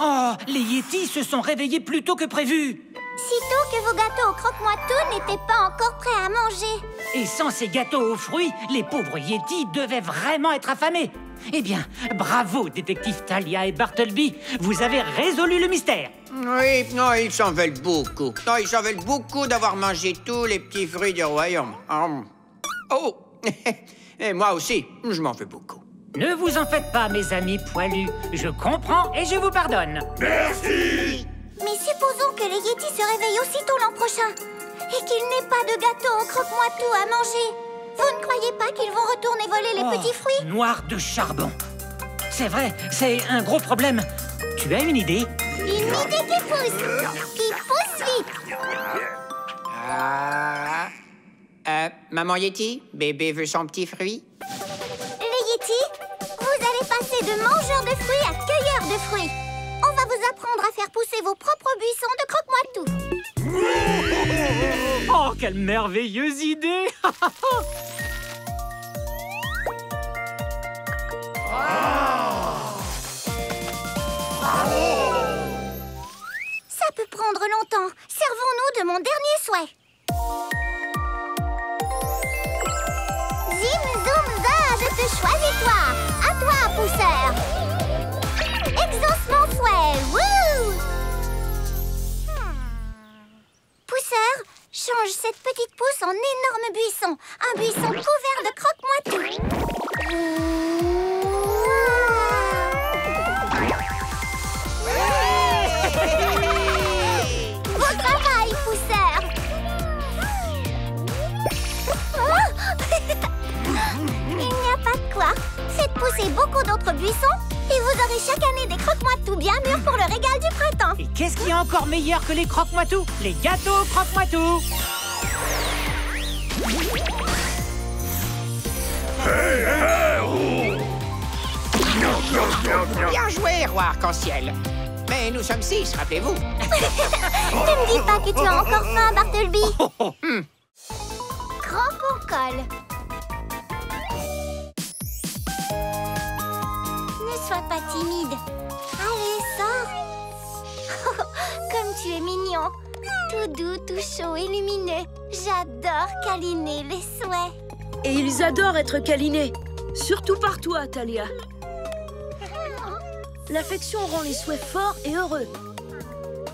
Oh, les Yétis se sont réveillés plus tôt que prévu. Sitôt que vos gâteaux au croque-moi-tout n'étaient pas encore prêts à manger. Et sans ces gâteaux aux fruits, les pauvres Yétis devaient vraiment être affamés. Eh bien, bravo, détective Talia et Bartleby. Vous avez résolu le mystère. Oui, non, ils s'en veulent beaucoup. Non, ils s'en veulent beaucoup d'avoir mangé tous les petits fruits du royaume. Oh, et moi aussi, je m'en veux beaucoup. Ne vous en faites pas, mes amis poilus. Je comprends et je vous pardonne. Merci. Mais supposons que les Yétis se réveillent aussitôt l'an prochain et qu'il n'ait pas de gâteau au croque-moi-tout à manger. Vous ne croyez pas qu'ils vont retourner voler les petits fruits? Noir de charbon. C'est vrai, c'est un gros problème. Tu as une idée? Une idée qui pousse vite. Maman Yéti, bébé veut son petit fruit? Les Yétis, vous allez passer de mangeurs de fruits à cueilleurs de fruits. On va vous apprendre à faire pousser vos propres buissons de croque-moi-tout. Oh, quelle merveilleuse idée! Ça peut prendre longtemps. Servons-nous de mon dernier souhait. Zim, zoom, za, je te choisis toi. À toi, pousseur. Exauce mon souhait. Wouh! Pousseur, change cette petite pousse en énorme buisson. Un buisson couvert de croque-moi-tout. Bon travail, pousseur. Il n'y a pas de quoi. Faites pousser beaucoup d'autres buissons et vous aurez chaque année des croque-moi-tout bien mûrs pour le régal du printemps. Et qu'est-ce qui est encore meilleur que les croque-moi-tout? Les gâteaux au croque-moi-tout! Bien joué, roi arc-en-ciel. Mais nous sommes 6, rappelez-vous. Ne me dis pas que tu as encore faim, Bartleby. Grand concol. Ne sois pas timide. Allez, sors. Comme tu es mignon. Tout doux, tout chaud et lumineux. J'adore câliner les souhaits. Et ils adorent être câlinés. Surtout par toi, Talia. L'affection rend les souhaits forts et heureux.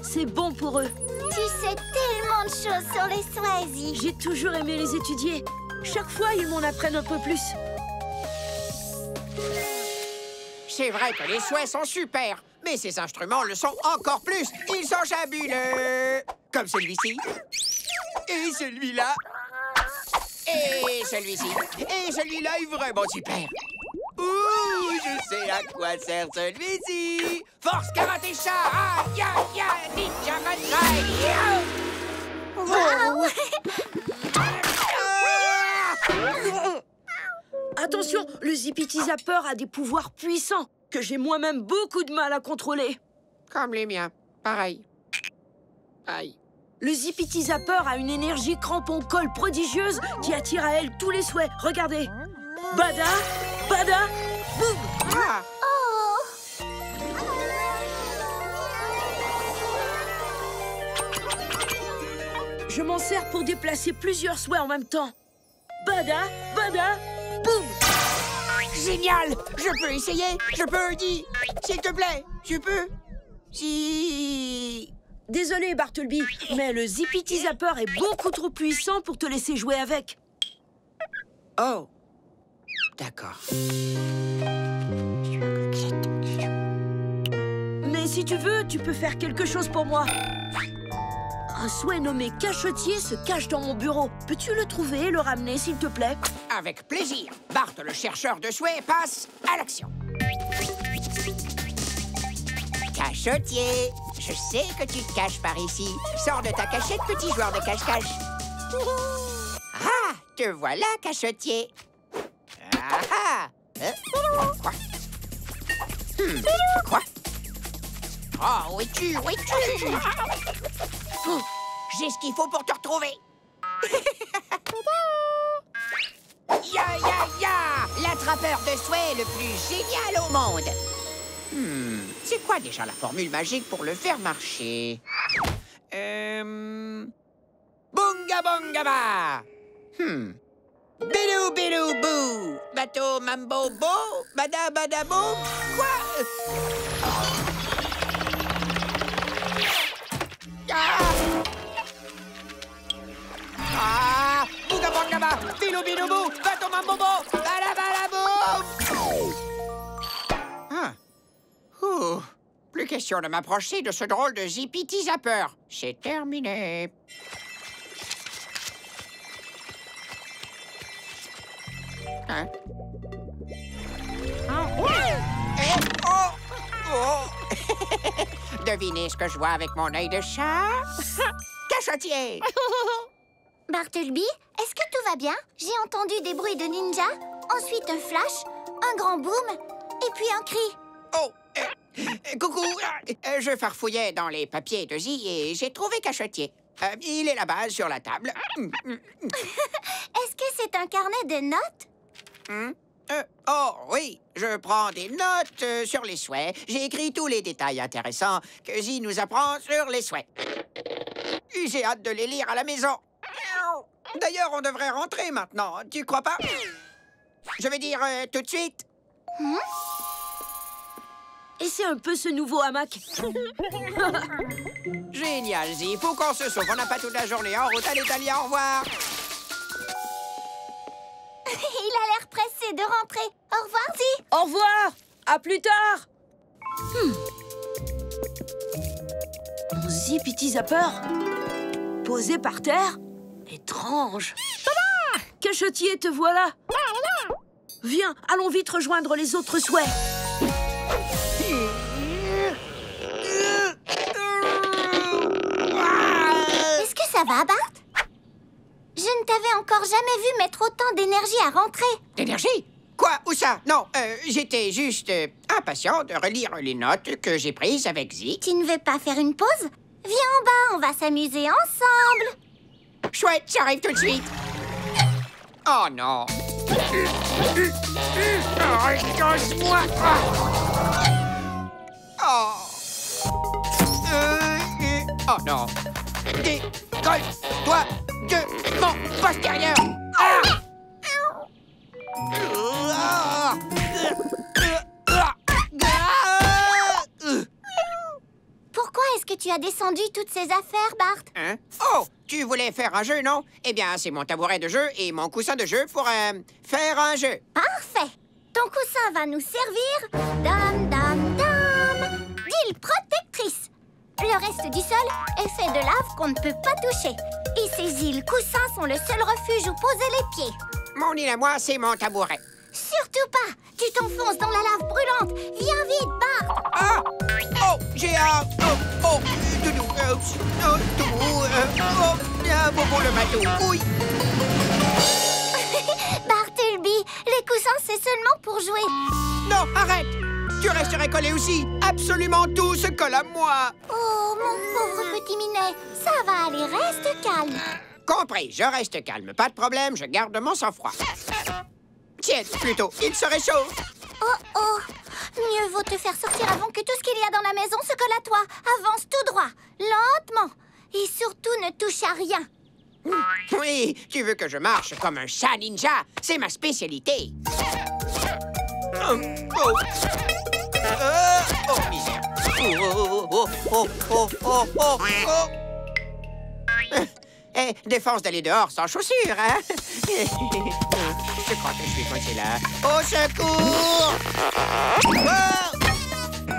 C'est bon pour eux. Tu sais tellement de choses sur les souhaits, Zip. J'ai toujours aimé les étudier. Chaque fois, ils m'en apprennent un peu plus. C'est vrai que les souhaits sont super, mais ces instruments le sont encore plus. Ils sont fabuleux. Comme celui-ci. Et celui-là. Et celui-ci. Et celui-là est vraiment super. Ouh, je sais à quoi sert celui-ci. Force karatécha. Ah, ya, ya, ninja manjai. Wow. Attention, le Zippity Zapper a des pouvoirs puissants que j'ai moi-même beaucoup de mal à contrôler. Comme les miens. Pareil. Aïe. Le Zippity Zapper a une énergie crampon-colle prodigieuse qui attire à elle tous les souhaits. Regardez. Bada, bada, boum. Ah. Je m'en sers pour déplacer plusieurs souhaits en même temps. Bada, bada, boum. Génial! Je peux essayer? Je peux, dis! S'il te plaît, je peux? Si... Désolé, Bartleby, mais le Zippity Zapper est beaucoup trop puissant pour te laisser jouer avec. Oh, d'accord. Mais si tu veux, tu peux faire quelque chose pour moi. Un souhait nommé Cachetier se cache dans mon bureau. Peux-tu le trouver et le ramener, s'il te plaît? Avec plaisir. Bart, le chercheur de souhaits, passe à l'action. Cachetier, je sais que tu te caches par ici. Sors de ta cachette, petit joueur de cache-cache. Ah, te voilà, Cachetier. Ah, quoi? Quoi? Oh, où es-tu? Où es-tu? J'ai ce qu'il faut pour te retrouver. Ya, ya, ya! L'attrapeur de souhaits le plus génial au monde. C'est quoi déjà la formule magique pour le faire marcher? Bunga bunga ba! Bilou bilou bou! Bateau mambo bo! Bada bada boum! Quoi? Ah! Bunga bunga ba! Bilou bilou bou! Bateau mambo bo! Bada bada boum! Ah! Ouh. Plus question de m'approcher de ce drôle de Zippity Zapper. C'est terminé. Hein? Devinez ce que je vois avec mon œil de chat? Cachetier! Bartleby, est-ce que tout va bien? J'ai entendu des bruits de ninja, ensuite un flash, un grand boom, et puis un cri. Oh! Coucou! Je farfouillais dans les papiers de Zi et j'ai trouvé Cachetier. Il est là-bas, sur la table. Est-ce que c'est un carnet de notes? Oh, oui. Je prends des notes sur les souhaits. J'ai écrit tous les détails intéressants que Zi nous apprend sur les souhaits. J'ai hâte de les lire à la maison. D'ailleurs, on devrait rentrer maintenant. Tu crois pas? Je veux dire, tout de suite. Et c'est un peu ce nouveau hamac. Génial, Zi. Faut qu'on se sauve. On n'a pas toute la journée. En route, allez, Talia, au revoir. Il a l'air pressé de rentrer. Au revoir, Zi. Au revoir. À plus tard. Mon Zippity Zapper posé par terre. Étrange. Cachetier, te voilà. Viens, allons vite rejoindre les autres souhaits. Est-ce que ça va, Bart? Je ne t'avais encore jamais vu mettre autant d'énergie à rentrer. D'énergie? Quoi? Où ça? Non, j'étais juste impatient de relire les notes que j'ai prises avec Zi. Tu ne veux pas faire une pause? Viens en bas, on va s'amuser ensemble. Chouette, j'arrive tout de suite. Oh non. Lâche-moi. Oh. Oh non. Décolle-toi de mon postérieur. Pourquoi est-ce que tu as descendu toutes ces affaires, Bart? Hein? Oh, tu voulais faire un jeu, non? Eh bien, c'est mon tabouret de jeu et mon coussin de jeu pour faire un jeu. Parfait. Ton coussin va nous servir. Dame, dame, dame. D'île protectrice. Le reste du sol est fait de lave qu'on ne peut pas toucher. Et ces îles coussins sont le seul refuge où poser les pieds. Mon île à moi, c'est mon tabouret. Surtout pas. Tu t'enfonces dans la lave brûlante. Viens vite, Bart. Ah! Oh, j'ai un... doudou, bobo le bateau, oui. Bartleby, les coussins, c'est seulement pour jouer. Non, arrête. Tu resterais collé aussi. Absolument tout se colle à moi. Oh, mon pauvre petit minet. Ça va aller, calme. Compris, je reste calme. Pas de problème, je garde mon sang-froid. Tiens, plutôt, il se réchauffe. Oh. Mieux vaut te faire sortir avant que tout ce qu'il y a dans la maison se colle à toi. Avance tout droit, lentement. Et surtout, ne touche à rien. Oui, tu veux que je marche comme un chat ninja? C'est ma spécialité. Oh, misère. Défense d'aller dehors sans chaussures, hein? Je crois que je suis coincé là. Au secours!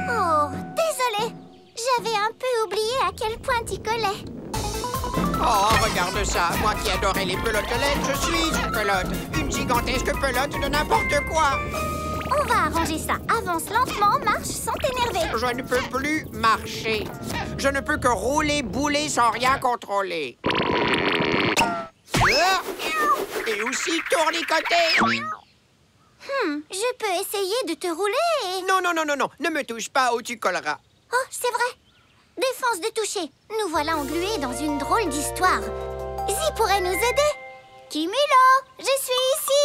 Oh, désolé. J'avais un peu oublié à quel point t'y collais. Oh, regarde ça. Moi qui adorais les pelotes laides, je suis une pelote. Une gigantesque pelote de n'importe quoi. On va arranger ça. Avance lentement, marche sans t'énerver. Je ne peux plus marcher. Je ne peux que rouler, bouler sans rien contrôler. Et aussi tournicoter. Je peux essayer de te rouler et... Non. Ne me touche pas ou tu colleras. Oh, c'est vrai. Défense de toucher. Nous voilà englués dans une drôle d'histoire. Zee pourrait nous aider. Kimulo, je suis ici.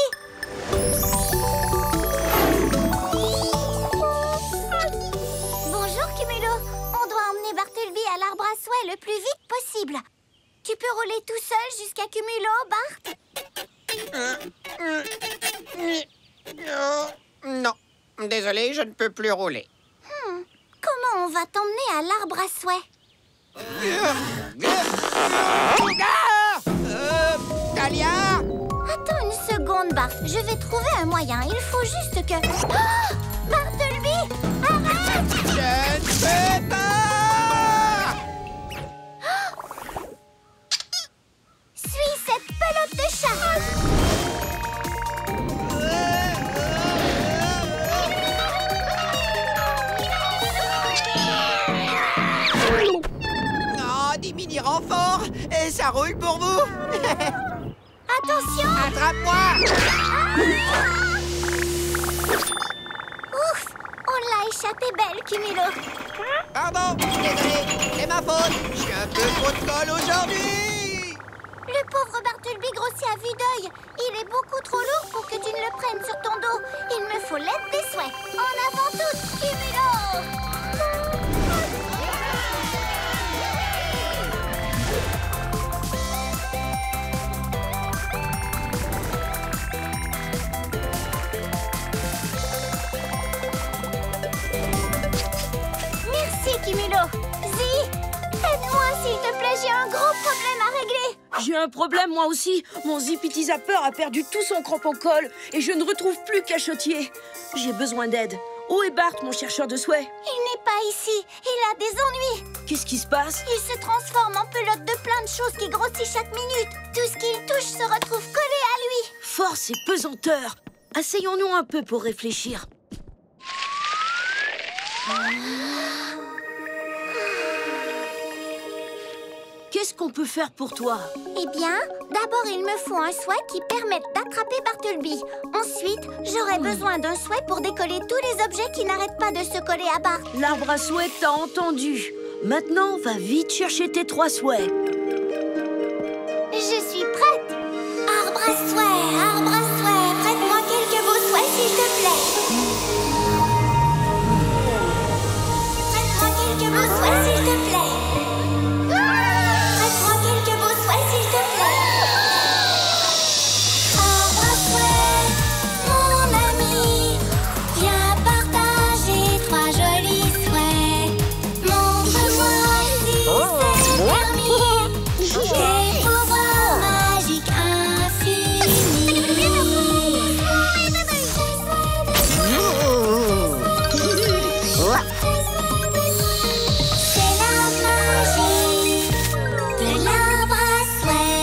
Bonjour, Kimulo. On doit emmener Bartleby à l'arbre à souhait le plus vite possible. Tu peux rouler tout seul jusqu'à Kimulo, Bart? Non. Désolé, je ne peux plus rouler. Comment on va t'emmener à l'arbre à souhait? Dahlia! Attends une seconde, Bart. Je vais trouver un moyen. Il faut juste que... Oh, Bartleby, arrête! Je ne peux pas! Suis cette pelote de chat! Des mini-renforts. Et ça roule pour vous. Attention! Attrape-moi! Ouf! On l'a échappé belle, Kimulo. Pardon, désolé, c'est ma faute. Je suis un peu trop de colle aujourd'hui. Le pauvre Bartleby grossit à vue d'œil. Il est beaucoup trop lourd pour que tu ne le prennes sur ton dos. Il me faut l'aide des souhaits. En avant toutes, Kimulo! Merci, Kimulo. Zee, aide-moi, s'il te plaît, j'ai un gros problème à régler. J'ai un problème, moi aussi. Mon Zippity Zapper a perdu tout son crampon-colle et je ne retrouve plus Cachotier. J'ai besoin d'aide. Où est Bart, mon chercheur de souhaits? Il n'est pas ici. Il a des ennuis. Qu'est-ce qui se passe? Il se transforme en pelote de plein de choses qui grossissent chaque minute. Tout ce qu'il touche se retrouve collé à lui. Force et pesanteur. Asseyons-nous un peu pour réfléchir. Qu'est-ce qu'on peut faire pour toi? Eh bien, d'abord, il me faut un souhait qui permette d'attraper Bartleby. Ensuite, j'aurai besoin d'un souhait pour décoller tous les objets qui n'arrêtent pas de se coller à Bart. L'arbre à souhait t'a entendu. Maintenant, va vite chercher tes 3 souhaits. Je suis prête. Arbre à souhait, prête-moi quelques beaux souhaits, s'il te plaît. Prête-moi quelques beaux souhaits, s'il te plaît. Prête-moi quelques beaux souhaits, s'il te plaît. Arbre à souhait, mon ami, viens partager 3 jolis souhaits. Montre-moi si c'est permis. Des pouvoirs magiques infinis. C'est la magie de l'arbre à souhait.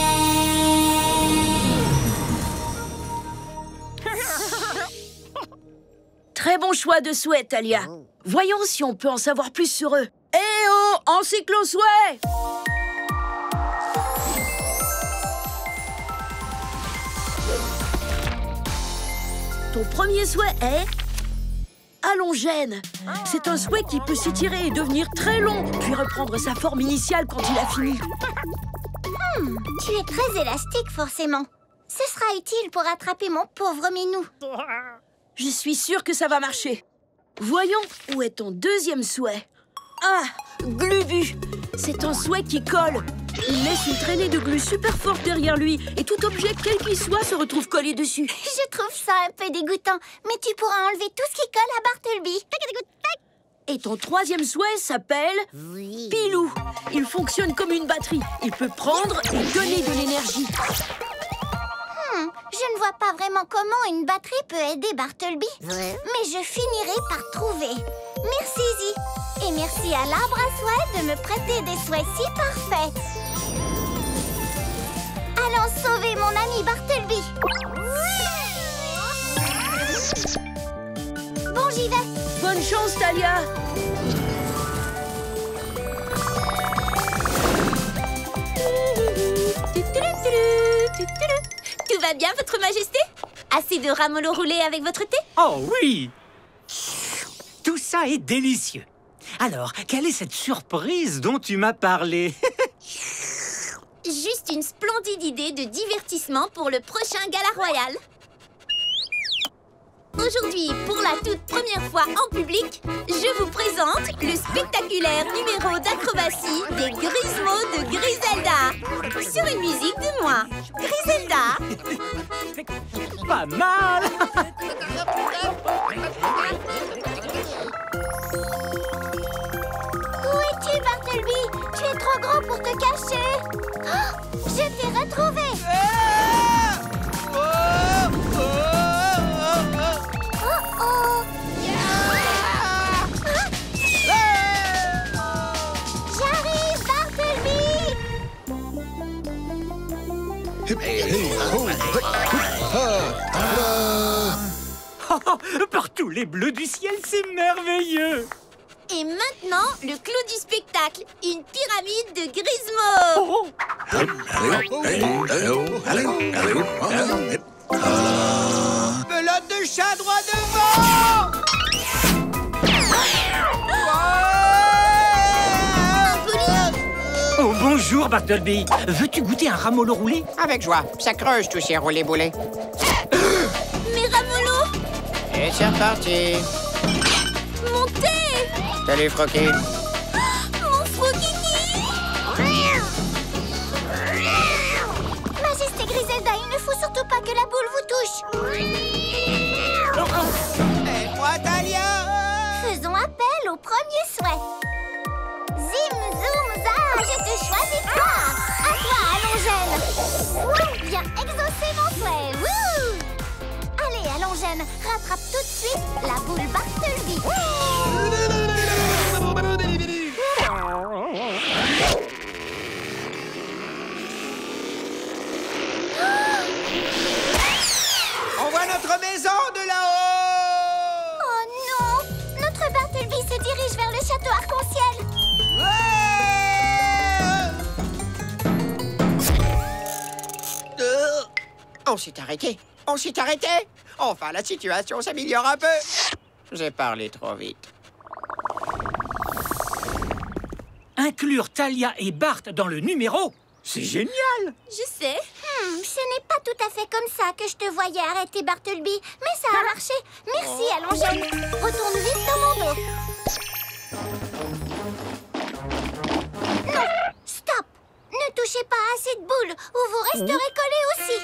Très bon choix de souhaits, Thalia. Voyons si on peut en savoir plus sur eux. Eh oh, encyclo-souhait! Ton premier souhait est... Allongène. C'est un souhait qui peut s'étirer et devenir très long, puis reprendre sa forme initiale quand il a fini. Tu es très élastique, forcément. Ce sera utile pour attraper mon pauvre minou. Je suis sûre que ça va marcher. Voyons, où est ton deuxième souhait? Ah, Glubu. C'est un souhait qui colle. Il laisse une traînée de glu super forte derrière lui et tout objet, quel qu'il soit, se retrouve collé dessus. Je trouve ça un peu dégoûtant, mais tu pourras enlever tout ce qui colle à Bartleby. Et ton troisième souhait s'appelle Pilou. Il fonctionne comme une batterie. Il peut prendre et donner de l'énergie. Je ne vois pas vraiment comment une batterie peut aider Bartleby. Mais je finirai par trouver. Merci, Zee. Et merci à l'arbre à souhaits de me prêter des souhaits si parfaits. Allons sauver mon ami Bartleby. Bon, j'y vais. Bonne chance, Talia. Tout va bien, Votre Majesté? Assez de rameaux roulés avec votre thé? Oh oui! Tout ça est délicieux. Alors, quelle est cette surprise dont tu m'as parlé? Juste une splendide idée de divertissement pour le prochain gala royal. Aujourd'hui, pour la toute première fois en public, je vous présente le spectaculaire numéro d'acrobatie des Grismos de Griselda. Sur une musique de moi, Griselda. Pas mal! Où es-tu, Bartleby? Tu es trop grand pour te cacher. Oh, je t'ai retrouvé. Oh oh. J'arrive, Bartleby. Par tous les bleus du ciel, c'est merveilleux! Et maintenant, le clou du spectacle, une pyramide de Grismos. Pelote de chat droit devant! Oh, bonjour, Bartleby. Veux-tu goûter un ramollo roulé? Avec joie, ça creuse tous ces roulés boulets. Mes rameaux. Et c'est reparti. Mon thé. Salut, Frocky. Mon Frokiki. Majesté Griselda, il ne faut surtout pas que la boule vous touche. Aide-moi, Talia. Faisons appel au premier souhait. Zim, zoom, za, je te choisis toi. À toi, Allongène. Viens exaucer mon souhait. Wouh! Allez, Allongène, rattrape tout de suite la boule Bartleby. On voit notre maison de là-haut. Oh non! Notre Bartleby se dirige vers le château arc-en-ciel. On s'est arrêté. On s'est arrêté. Enfin, la situation s'améliore un peu. J'ai parlé trop vite. Inclure Talia et Bart dans le numéro, c'est génial! Je sais. Ce n'est pas tout à fait comme ça que je te voyais arrêter Bartleby, mais ça a marché. Merci, Allongène. Retourne vite dans mon dos. Non, stop! Ne touchez pas à cette boule ou vous resterez collés aussi.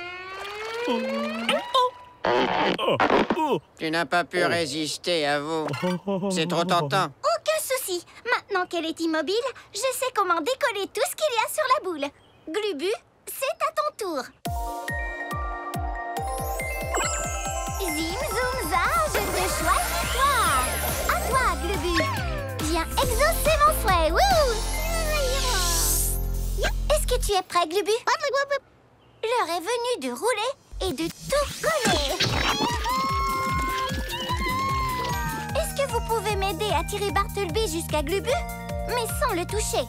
Tu n'as pas pu résister à vous. C'est trop tentant. Aucun souci. Maintenant qu'elle est immobile, je sais comment décoller tout ce qu'il y a sur la boule. Glubu, c'est à ton tour. Zim, zoom, za, je te choisis toi. À toi, Glubu. Viens exaucer mon souhait. Wouh! Est-ce que tu es prêt, Glubu? L'heure est venue de rouler et de tout coller. Est-ce que vous pouvez m'aider à tirer Bartleby jusqu'à Glubu, mais sans le toucher?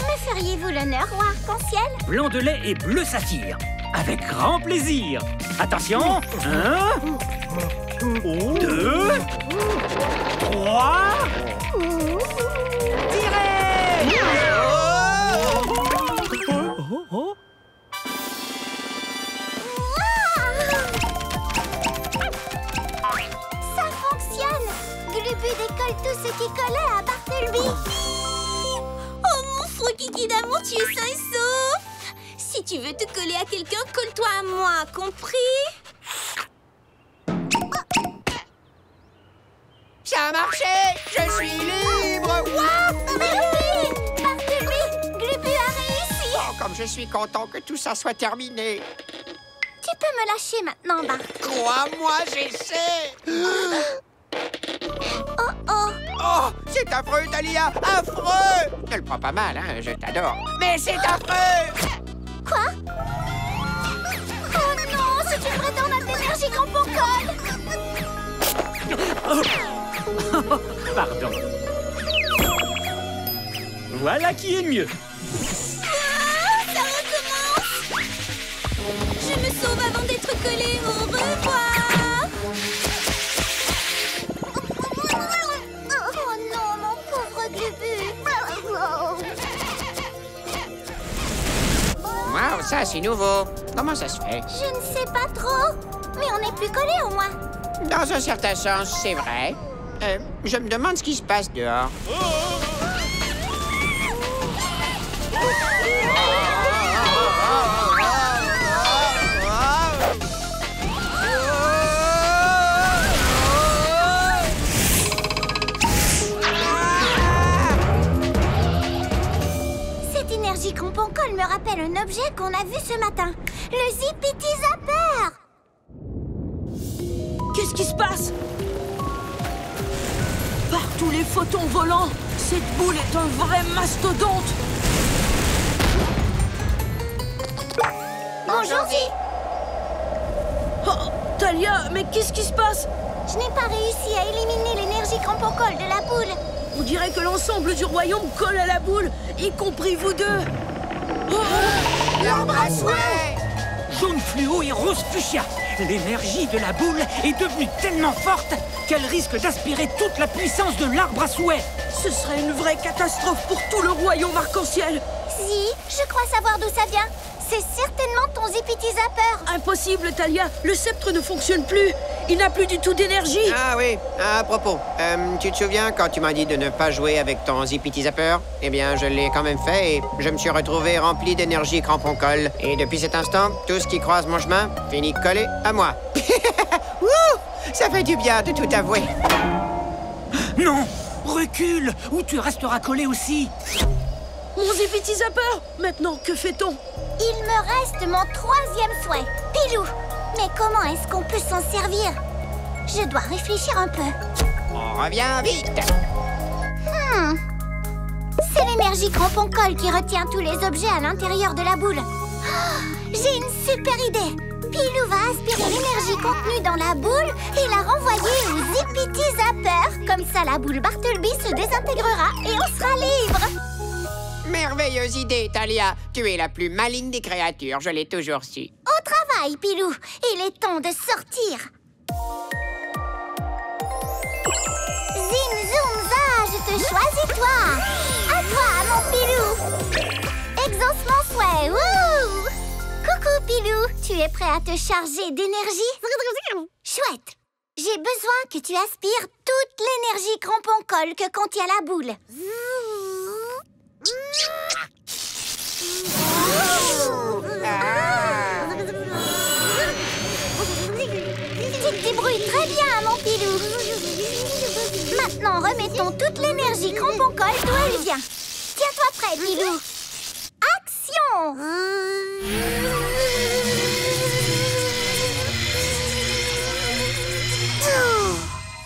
Me feriez-vous l'honneur, roi arc-en-ciel? Blanc de lait et bleu saphir. Avec grand plaisir. Attention, 1, Glubu décolle tout ce qui collait à Bartleby. Oh, mon faux kiki d'amour, tu es sain et sauf. Si tu veux te coller à quelqu'un, colle-toi à moi, compris? Ça a marché! Je suis libre! Wow! Merci! Bartleby, Glubu a réussi! Oh, comme je suis content que tout ça soit terminé! Tu peux me lâcher maintenant, Bart. Crois-moi, j'essaie! Oh oh! Oh, c'est affreux, Dahlia! Affreux! Ne le prends pas mal, hein, je t'adore. Mais c'est affreux! Quoi? Oh non, c'est une vraie tornade d'énergie Cramponcol! Pardon. Voilà qui est mieux. Ah, ça recommence! Je me sauve avant d'être collée. Au revoir! Oh non, mon pauvre Glubu! Wow, ça, c'est nouveau. Comment ça se fait? Je ne sais pas trop, mais on n'est plus collés au moins. Dans un certain sens, c'est vrai. Je me demande ce qui se passe dehors. Cette énergie Cramponcol me rappelle un objet qu'on a vu ce matin. Le Zippity Zapper! Qu'est-ce qui se passe? Par tous les photons volants, cette boule est un vrai mastodonte. Bonjour, Zi! Oh, Thalia, mais qu'est-ce qui se passe? Je n'ai pas réussi à éliminer l'énergie Cramponcol de la boule. On dirait que l'ensemble du royaume colle à la boule, y compris vous deux. L'arbre à souhait! Jaune fluo et rose fuchsia. L'énergie de la boule est devenue tellement forte qu'elle risque d'aspirer toute la puissance de l'arbre à souhait. Ce serait une vraie catastrophe pour tout le royaume arc-en-ciel. Zi, je crois savoir d'où ça vient. C'est certainement ton Zippity Zapper. Impossible, Thalia. Le sceptre ne fonctionne plus. Il n'a plus du tout d'énergie. Ah oui, à propos, tu te souviens quand tu m'as dit de ne pas jouer avec ton Zippity Zapper? Eh bien, je l'ai quand même fait et je me suis retrouvé rempli d'énergie Cramponcol. Et depuis cet instant, tout ce qui croise mon chemin finit collé à moi. Wouh! Ça fait du bien de tout avouer. Non, recule, ou tu resteras collé aussi. Mon Zippity Zapper. Maintenant, que fait-on? Il me reste mon troisième souhait. Pilou! Mais comment est-ce qu'on peut s'en servir? Je dois réfléchir un peu. On revient vite. C'est l'énergie Cramponcol qui retient tous les objets à l'intérieur de la boule. Oh, j'ai une super idée. Pilou va aspirer l'énergie contenue dans la boule et la renvoyer au Zippity Zapper. Comme ça, la boule Bartleby se désintégrera et on sera libre. Merveilleuse idée, Thalia. Tu es la plus maligne des créatures, je l'ai toujours su. Au travail, Pilou. Il est temps de sortir. Zim, zoom, za, je te choisis, toi. À toi, mon Pilou. Exauce mon souhait. Wouh! Coucou, Pilou. Tu es prêt à te charger d'énergie? Chouette. J'ai besoin que tu aspires toute l'énergie Cramponcol que contient la boule. Tu te débrouilles très bien, mon Pilou. Maintenant, remettons toute l'énergie Cramponcol d'où elle vient. Tiens-toi prêt, Pilou. Action!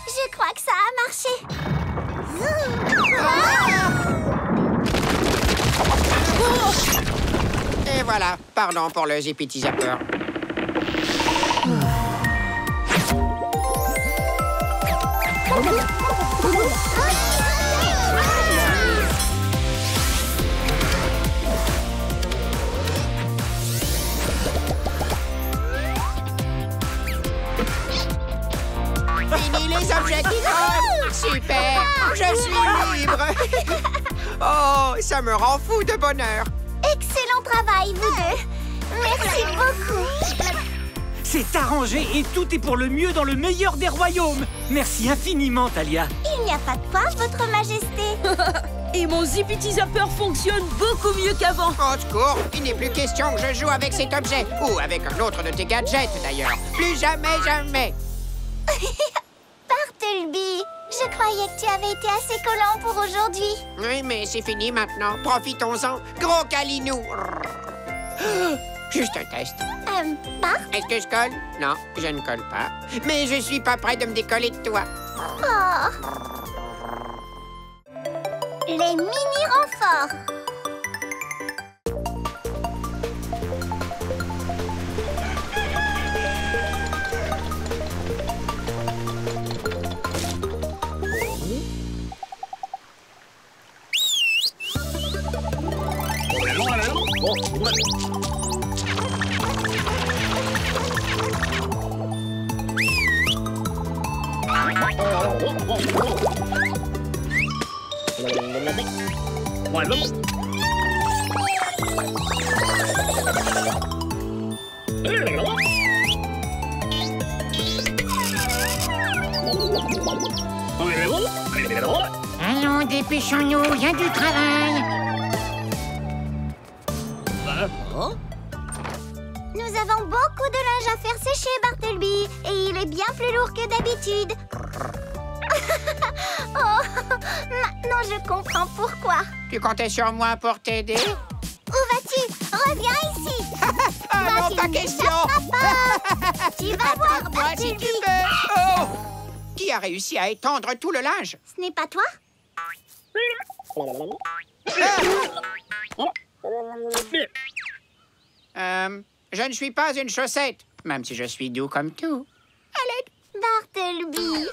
Je crois que ça a marché. Et voilà, pardon pour le Zippity Zapper. Fini les objets qui volent. Super, je suis libre. Oh, ça me rend fou de bonheur. Excellent travail, vous deux. Merci beaucoup. C'est arrangé et tout est pour le mieux dans le meilleur des royaumes. Merci infiniment, Talia. Il n'y a pas de quoi, votre majesté. Et mon Zippity Zapper fonctionne beaucoup mieux qu'avant. Au secours, il n'est plus question que je joue avec cet objet. Ou avec un autre de tes gadgets, d'ailleurs. Plus jamais, jamais. Bartleby, je croyais que tu avais été assez collant pour aujourd'hui. Oui, mais c'est fini maintenant. Profitons-en. Gros câlinou. Juste un test. Bart? Est-ce que je colle? Non, je ne colle pas. Mais je suis pas prêt de me décoller de toi. Oh. Les mini-renforts. Allons, dépêchons-nous, il y a du travail. Nous avons beaucoup de linge à faire sécher, Bartleby. Et il est bien plus lourd que d'habitude. Oh, maintenant je comprends pourquoi. Tu comptais sur moi pour t'aider? Où vas-tu? Reviens ici. Ah Toi, non, tu pas ne question. m'échapperas pas. Tu vas voir, Moi, si Bartleby. tu veux. Oh! Qui a réussi à étendre tout le linge? Ce n'est pas toi? Je ne suis pas une chaussette, même si je suis doux comme tout. Bartleby.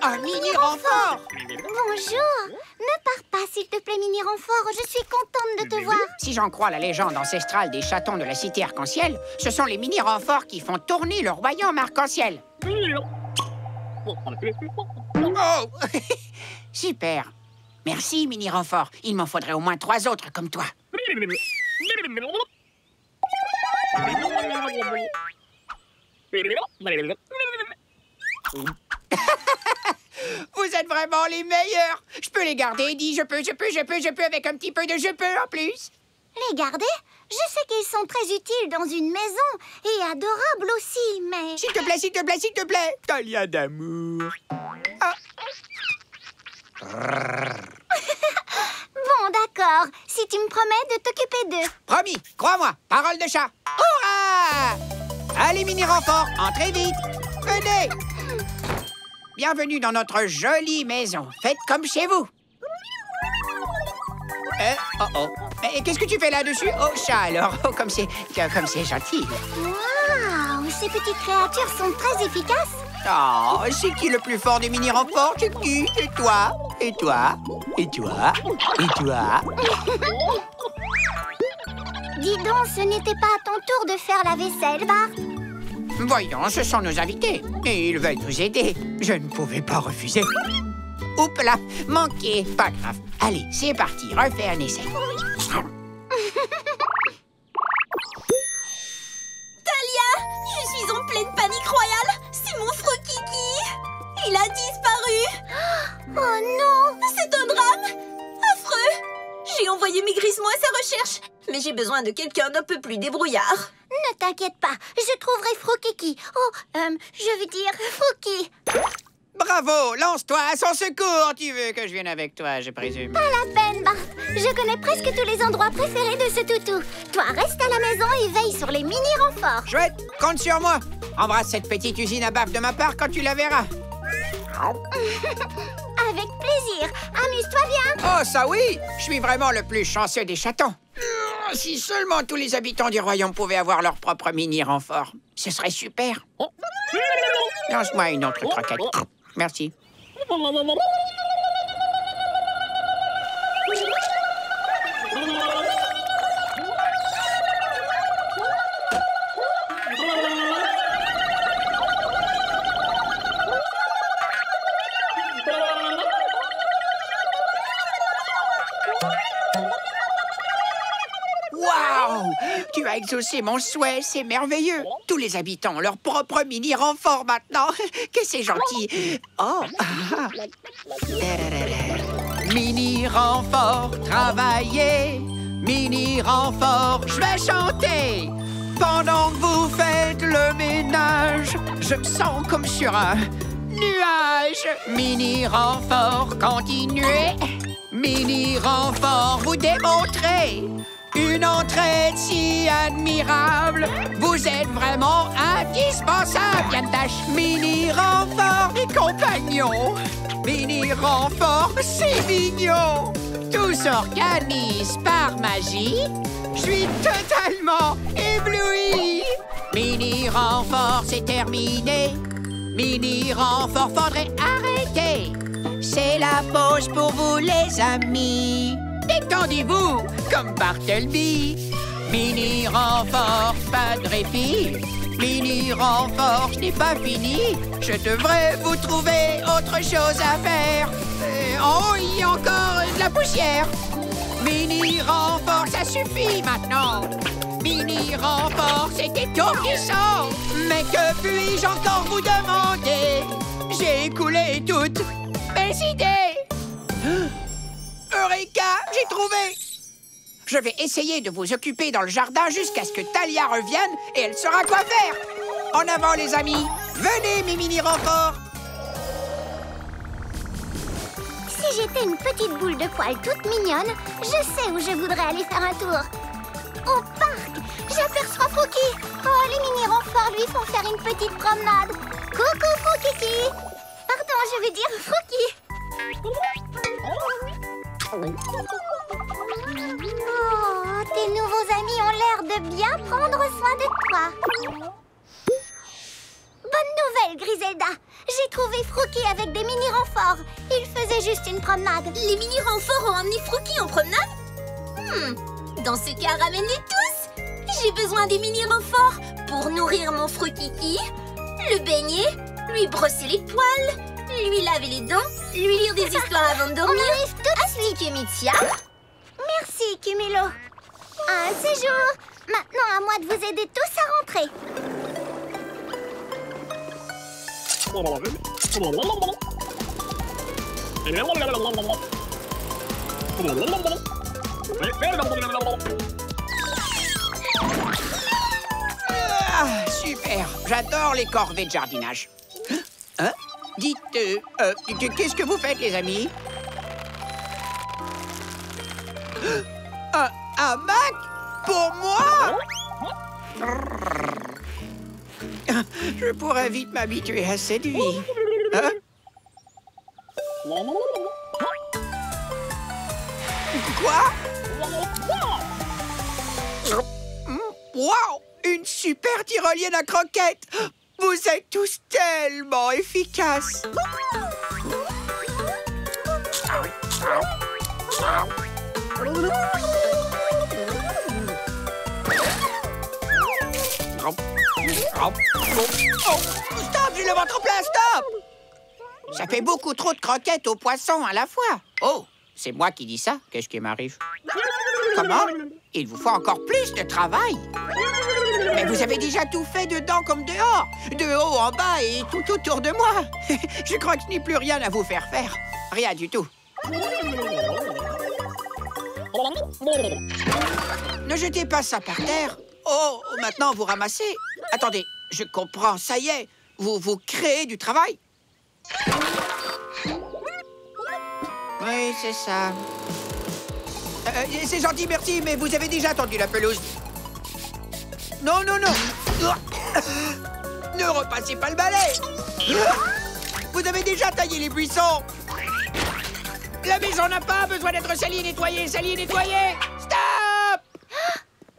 Un mini-renfort! Bonjour. Ne pars pas, s'il te plaît, mini-renfort. Je suis contente de te voir. Si j'en crois la légende ancestrale des chatons de la cité arc-en-ciel, ce sont les mini-renforts qui font tourner le royaume arc-en-ciel. Oh! Super. Merci, mini-renfort. Il m'en faudrait au moins 3 autres comme toi. Vous êtes vraiment les meilleurs. Je peux les garder, Eddie. Je peux avec un petit peu de je peux en plus. Les garder? Je sais qu'ils sont très utiles dans une maison et adorables aussi, mais... S'il te plaît, s'il te plaît, s'il te plaît. Talia d'amour. Ah. Bon, d'accord. Si tu me promets de t'occuper d'eux. Promis, crois-moi, parole de chat. Hurrah! Allez, mini-renfort, entrez vite. Venez. Bienvenue dans notre jolie maison. Faites comme chez vous. Mais qu'est-ce que tu fais là-dessus? Oh, chat, alors. Oh, comme c'est gentil. Waouh! Ces petites créatures sont très efficaces. Oh, c'est qui le plus fort des mini-renforts? C'est qui? Et toi? Et toi? Et toi? Et toi? Dis donc, ce n'était pas à ton tour de faire la vaisselle, Bart. Voyons, ce sont nos invités. Et ils veulent nous aider. Je ne pouvais pas refuser. Oups là, manqué. Pas grave. Allez, c'est parti. Refais un essai. Talia, je suis en pleine panique royale. C'est mon Frokiki. Il a disparu. Oh non! C'est un drame. Affreux. J'ai envoyé mes grissemons à sa recherche. Mais j'ai besoin de quelqu'un d'un peu plus débrouillard. Ne t'inquiète pas, je trouverai Frokiki. Oh, je veux dire Froki. Bravo, lance-toi à son secours. Tu veux que je vienne avec toi, je présume. Pas la peine, Bart. Je connais presque tous les endroits préférés de ce toutou. Toi, reste à la maison et veille sur les mini-renforts. Chouette, compte sur moi. Embrasse cette petite usine à baffe de ma part quand tu la verras. Avec plaisir. Amuse-toi bien. Oh, ça oui! Je suis vraiment le plus chanceux des chatons. Si seulement tous les habitants du royaume pouvaient avoir leur propre mini-renfort, ce serait super. Lance-moi une autre croquette. Merci. a exaucé mon souhait, c'est merveilleux. Tous les habitants ont leur propre mini-renfort maintenant. Que c'est gentil. Oh. Mini-renfort, travailler. Mini-renfort, je vais chanter. Pendant que vous faites le ménage, je me sens comme sur un nuage. Mini-renfort, continuez. Mini-renfort, vous démontrez une entraide si admirable. Vous êtes vraiment indispensable. Yann Dash, mini-renfort, mes compagnons. Mini-renfort, c'est mignon. Tout s'organise par magie. Je suis totalement ébloui. Mini-renfort, c'est terminé. Mini-renfort, faudrait arrêter. C'est la pause pour vous, les amis. Détendez-vous, comme Bartleby. Mini-renfort, pas de répit. Mini-renfort, je n'ai pas fini. Je devrais vous trouver autre chose à faire. Oh, il y a encore de la poussière. Mini-renfort, ça suffit maintenant. Mini-renfort, c'est étourdissant. Mais que puis-je encore vous demander? J'ai écoulé toutes mes idées. Eureka, j'ai trouvé. Je vais essayer de vous occuper dans le jardin jusqu'à ce que Talia revienne et elle saura quoi faire. En avant, les amis. Venez, mes mini-renforts. Si j'étais une petite boule de poils toute mignonne, je sais où je voudrais aller faire un tour. Au parc, j'aperçois Froki. Oh, les mini-renforts lui font faire une petite promenade. Coucou, Frokiki. Pardon, je veux dire Froki. Oh, tes nouveaux amis ont l'air de bien prendre soin de toi. Bonne nouvelle, Griselda. J'ai trouvé Froki avec des mini-renforts. Il faisait juste une promenade. Les mini-renforts ont emmené Froki en promenade? Dans ce cas, ramène-les tous. J'ai besoin des mini-renforts pour nourrir mon Frokiki, le baigner, lui brosser les poils, lui laver les dents, lui lire des histoires avant de dormir. On arrive tout de suite. Astiquer Mitia. Merci, Cumulo. Un séjour. Maintenant, à moi de vous aider tous à rentrer. Ah, super. J'adore les corvées de jardinage. Hein? Dites, qu'est-ce que vous faites, les amis? Un hamac? Pour moi? Je pourrais vite m'habituer à cette vie. Hein? Quoi? Wow! Une super tyrolienne à croquettes! Vous êtes tous tellement efficaces! Oh, stop, j'ai le ventre plein, stop! Ça fait beaucoup trop de croquettes aux poissons à la fois. Oh, c'est moi qui dis ça. Qu'est-ce qui m'arrive? Comment? Il vous faut encore plus de travail. Mais vous avez déjà tout fait dedans comme dehors. De haut en bas et tout autour de moi. Je crois que je n'ai plus rien à vous faire faire. Rien du tout. Ne jetez pas ça par terre. Oh, maintenant vous ramassez. Attendez, je comprends, ça y est. Vous créez du travail. Oui, c'est ça. C'est gentil, merci, mais vous avez déjà tendu la pelouse. Non, non, non. Ne repassez pas le balai. Vous avez déjà taillé les buissons. La maison n'a pas besoin d'être salie et nettoyée. Salie et nettoyée. Stop!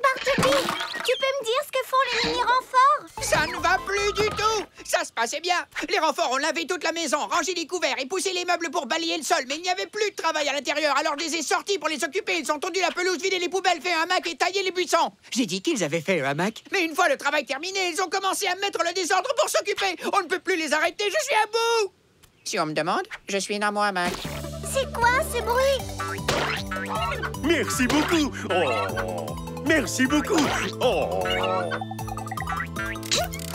Bartleby, tu peux me dire ce que font les mini-renforts? Ça ne va plus du tout. Ça se passait bien. Les renforts ont lavé toute la maison, rangé les couverts et poussé les meubles pour balayer le sol. Mais il n'y avait plus de travail à l'intérieur, alors je les ai sortis pour les occuper. Ils ont tondu la pelouse, vidé les poubelles, fait un hamac et taillé les buissons. J'ai dit qu'ils avaient fait un hamac. Mais une fois le travail terminé, ils ont commencé à mettre le désordre pour s'occuper. On ne peut plus les arrêter, je suis à bout. Si on me demande, je suis dans mon hamac. C'est quoi ce bruit? Merci beaucoup. Oh, Merci beaucoup. Oh.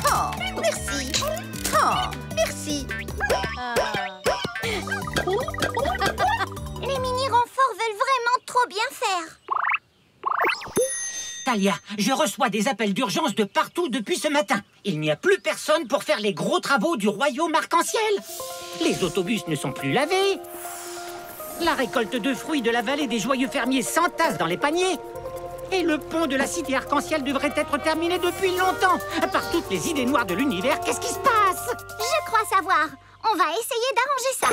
Oh, merci. Oh, merci. Les mini-renforts veulent vraiment trop bien faire. Talia, je reçois des appels d'urgence de partout depuis ce matin. Il n'y a plus personne pour faire les gros travaux du royaume arc-en-ciel. Les autobus ne sont plus lavés. La récolte de fruits de la vallée des joyeux fermiers s'entasse dans les paniers. Et le pont de la cité arc-en-ciel devrait être terminé depuis longtemps. Par toutes les idées noires de l'univers, qu'est-ce qui se passe? Je crois savoir. On va essayer d'arranger ça.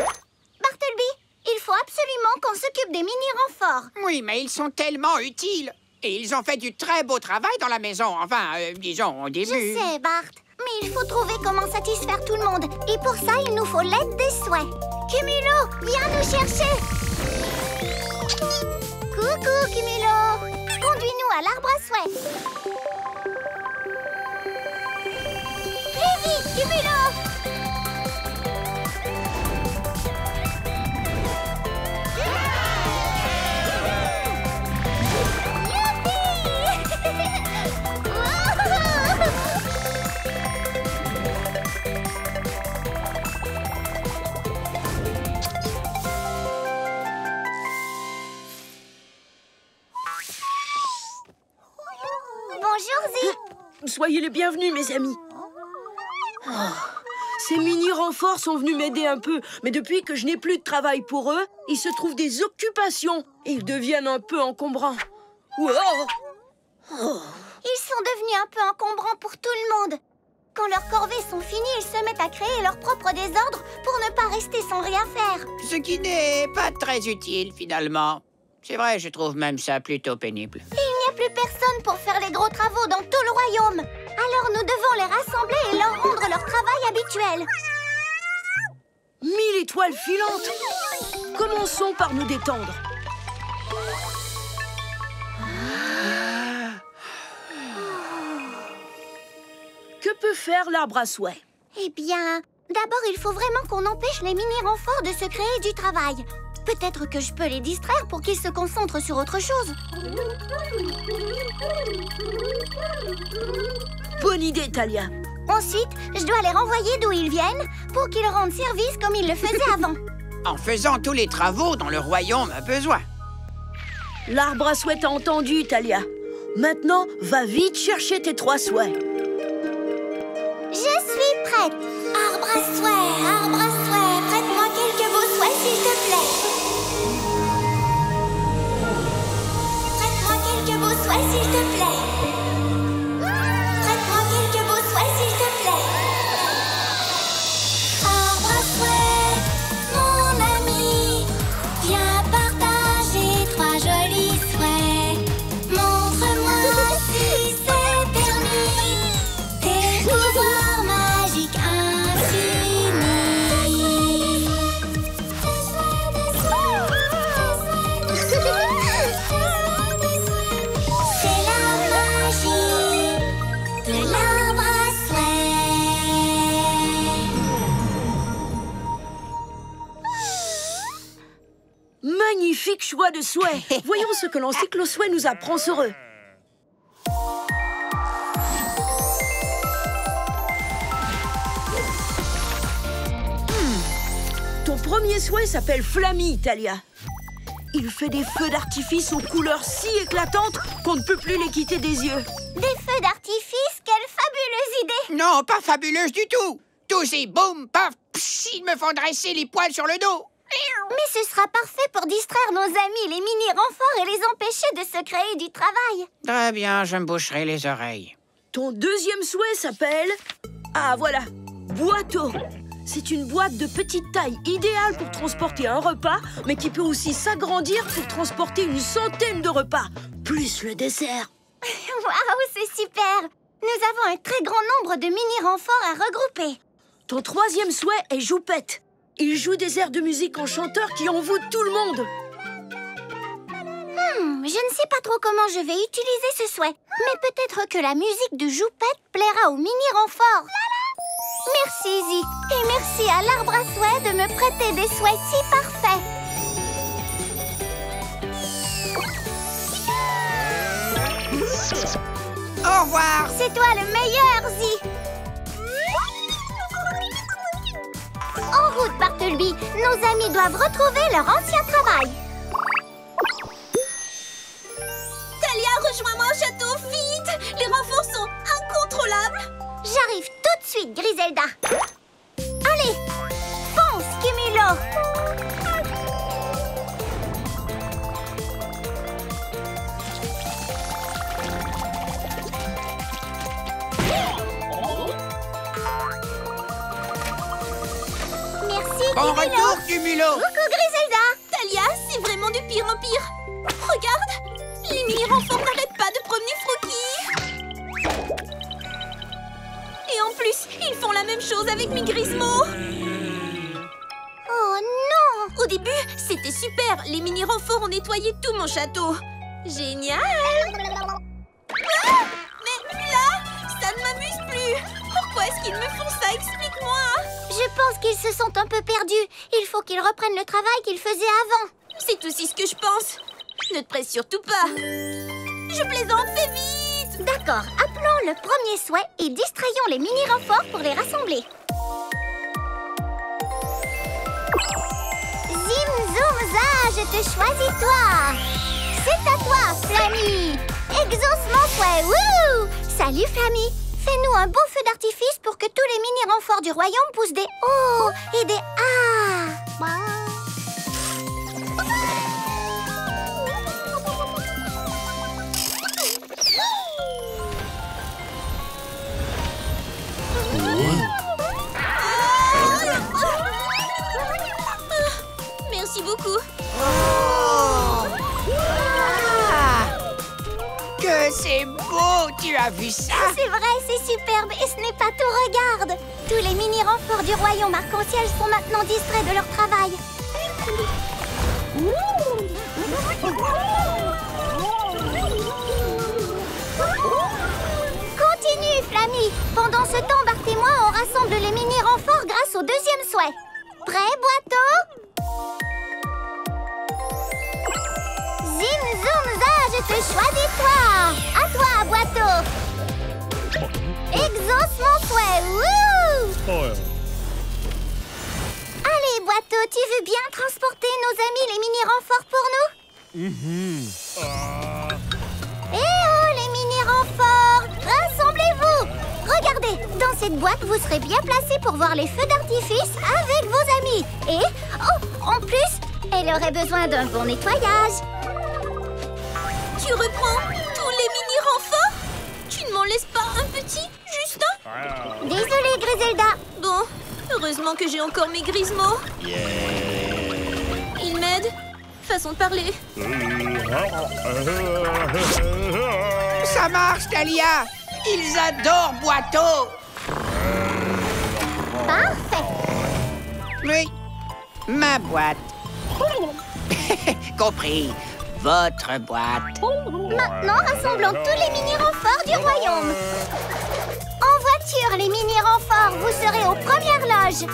Bartleby, il faut absolument qu'on s'occupe des mini-renforts. Oui, mais ils sont tellement utiles. Et ils ont fait du très beau travail dans la maison. Enfin, disons, au début. Je sais, Bart. Mais il faut trouver comment satisfaire tout le monde. Et pour ça, il nous faut l'aide des souhaits. Cumulo, viens nous chercher. Coucou, Cumulo. Conduis-nous à l'arbre à souhaits. Plus vite, Cumulo. Bonjour, Zi. Soyez les bienvenus, mes amis. Oh, ces mini-renforts sont venus m'aider un peu, mais depuis que je n'ai plus de travail pour eux, ils se trouvent des occupations et ils deviennent un peu encombrants. Wow. Oh. Ils sont devenus un peu encombrants pour tout le monde. Quand leurs corvées sont finies, ils se mettent à créer leur propre désordre pour ne pas rester sans rien faire. Ce qui n'est pas très utile, finalement. C'est vrai, je trouve même ça plutôt pénible. Et il n'y a plus personne pour faire les gros travaux dans tout le royaume. Alors nous devons les rassembler et leur rendre leur travail habituel. 1000 étoiles filantes. Commençons par nous détendre. Que peut faire l'arbre à souhait? Eh bien, d'abord il faut vraiment qu'on empêche les mini-renforts de se créer du travail. Peut-être que je peux les distraire pour qu'ils se concentrent sur autre chose. Bonne idée, Talia. Ensuite, je dois les renvoyer d'où ils viennent pour qu'ils rendent service comme ils le faisaient avant. En faisant tous les travaux dont le royaume a besoin. L'arbre à souhait t'a entendu, Talia. Maintenant, va vite chercher tes 3 souhaits. Je suis prête. Arbre à souhait, prête-moi quelques beaux souhaits, s'il te plaît. Prête-moi quelques beaux souhaits, s'il te plaît. Prête-moi quelques beaux souhaits, s'il te plaît. Arbre à souhait, mon ami, viens partager 3 jolis souhaits. Montre-moi si c'est permis, tes pouvoirs magiques infinis. C'est la magie de l'arbre à souhait. Magnifique choix de souhait. Voyons ce que l'encyclo souhait nous apprend sur eux. Ton premier souhait s'appelle Flammy, Talia. Il fait des feux d'artifice aux couleurs si éclatantes qu'on ne peut plus les quitter des yeux. Des feux d'artifice, quelle fabuleuse idée! Non, pas fabuleuse du tout. Tous ces boum, paf, psh, ils me font dresser les poils sur le dos. Mais ce sera parfait pour distraire nos amis, les mini-renforts, et les empêcher de se créer du travail. Très bien, je me boucherai les oreilles. Ton deuxième souhait s'appelle... Ah, voilà, boîteau. C'est une boîte de petite taille, idéale pour transporter un repas, mais qui peut aussi s'agrandir pour transporter une centaine de repas, plus le dessert. Waouh, c'est super! Nous avons un très grand nombre de mini-renforts à regrouper. Ton troisième souhait est Joupette. Il joue des airs de musique en chanteur qui envoûtent tout le monde. Je ne sais pas trop comment je vais utiliser ce souhait, mais peut-être que la musique de Joupette plaira aux mini-renforts. Merci, Zi, et merci à l'arbre à souhait de me prêter des souhaits si parfaits. Au revoir. C'est toi le meilleur, Zi. En route, Bartleby. Nos amis doivent retrouver leur ancien travail. Talia, rejoins-moi au château, vite! Les renforts sont incontrôlables. J'arrive tout de suite, Griselda. Allez, fonce, Cumulo. Merci, Bon Cumulo. retour, Cumulo. Coucou, Griselda. Talia, c'est vraiment de pire en pire. Regarde, les mini-renforts n'arrêtent pas de promener Froki. Et en plus, ils font la même chose avec mes Grismo. Oh non. Au début, c'était super. Les mini-renforts ont nettoyé tout mon château. Génial. Ah, mais là, ça ne m'amuse plus. Pourquoi est-ce qu'ils me font ça? Explique-moi. Je pense qu'ils se sont un peu perdus. Il faut qu'ils reprennent le travail qu'ils faisaient avant. C'est aussi ce que je pense. Ne te presse surtout pas. Je plaisante, fais vite. D'accord, appelons le premier souhait et distrayons les mini-renforts pour les rassembler. Zim, zoom, za, je te choisis toi. C'est à toi, Flammy. Exauce mon souhait, wouh. Salut, Flammy. Fais-nous un beau feu d'artifice pour que tous les mini-renforts du royaume poussent des oh et des ah. Merci beaucoup. Que c'est beau. Tu as vu ça? C'est vrai, c'est superbe et ce n'est pas tout, regarde. Tous les mini-renforts du royaume arc-en-ciel sont maintenant distraits de leur travail. Continue, Flammy. Pendant ce temps, Bart et moi, on rassemble les mini-renforts grâce au deuxième souhait. Prêt, Boiteau? Zim, zoom, za, je te choisis toi. À toi, Boiteau. Exauce mon souhait, wouh! Allez, Boiteau, tu veux bien transporter nos amis les mini-renforts pour nous? Eh oh, les mini-renforts! Rassemblez-vous! Regardez, dans cette boîte, vous serez bien placés pour voir les feux d'artifice avec vos amis. Et, oh, en plus, elle aurait besoin d'un bon nettoyage. Tu reprends tous les mini-renforts? Tu ne m'en laisses pas un petit, juste un? Désolée, Griselda. Bon, heureusement que j'ai encore mes Grismo. Ils m'aident. Façon de parler. Ça marche, Talia. Ils adorent Boiteau. Parfait. Oui, ma boîte. Compris. Votre boîte. Maintenant, rassemblons tous les mini-renforts du royaume. En voiture, les mini-renforts, vous serez aux premières loges.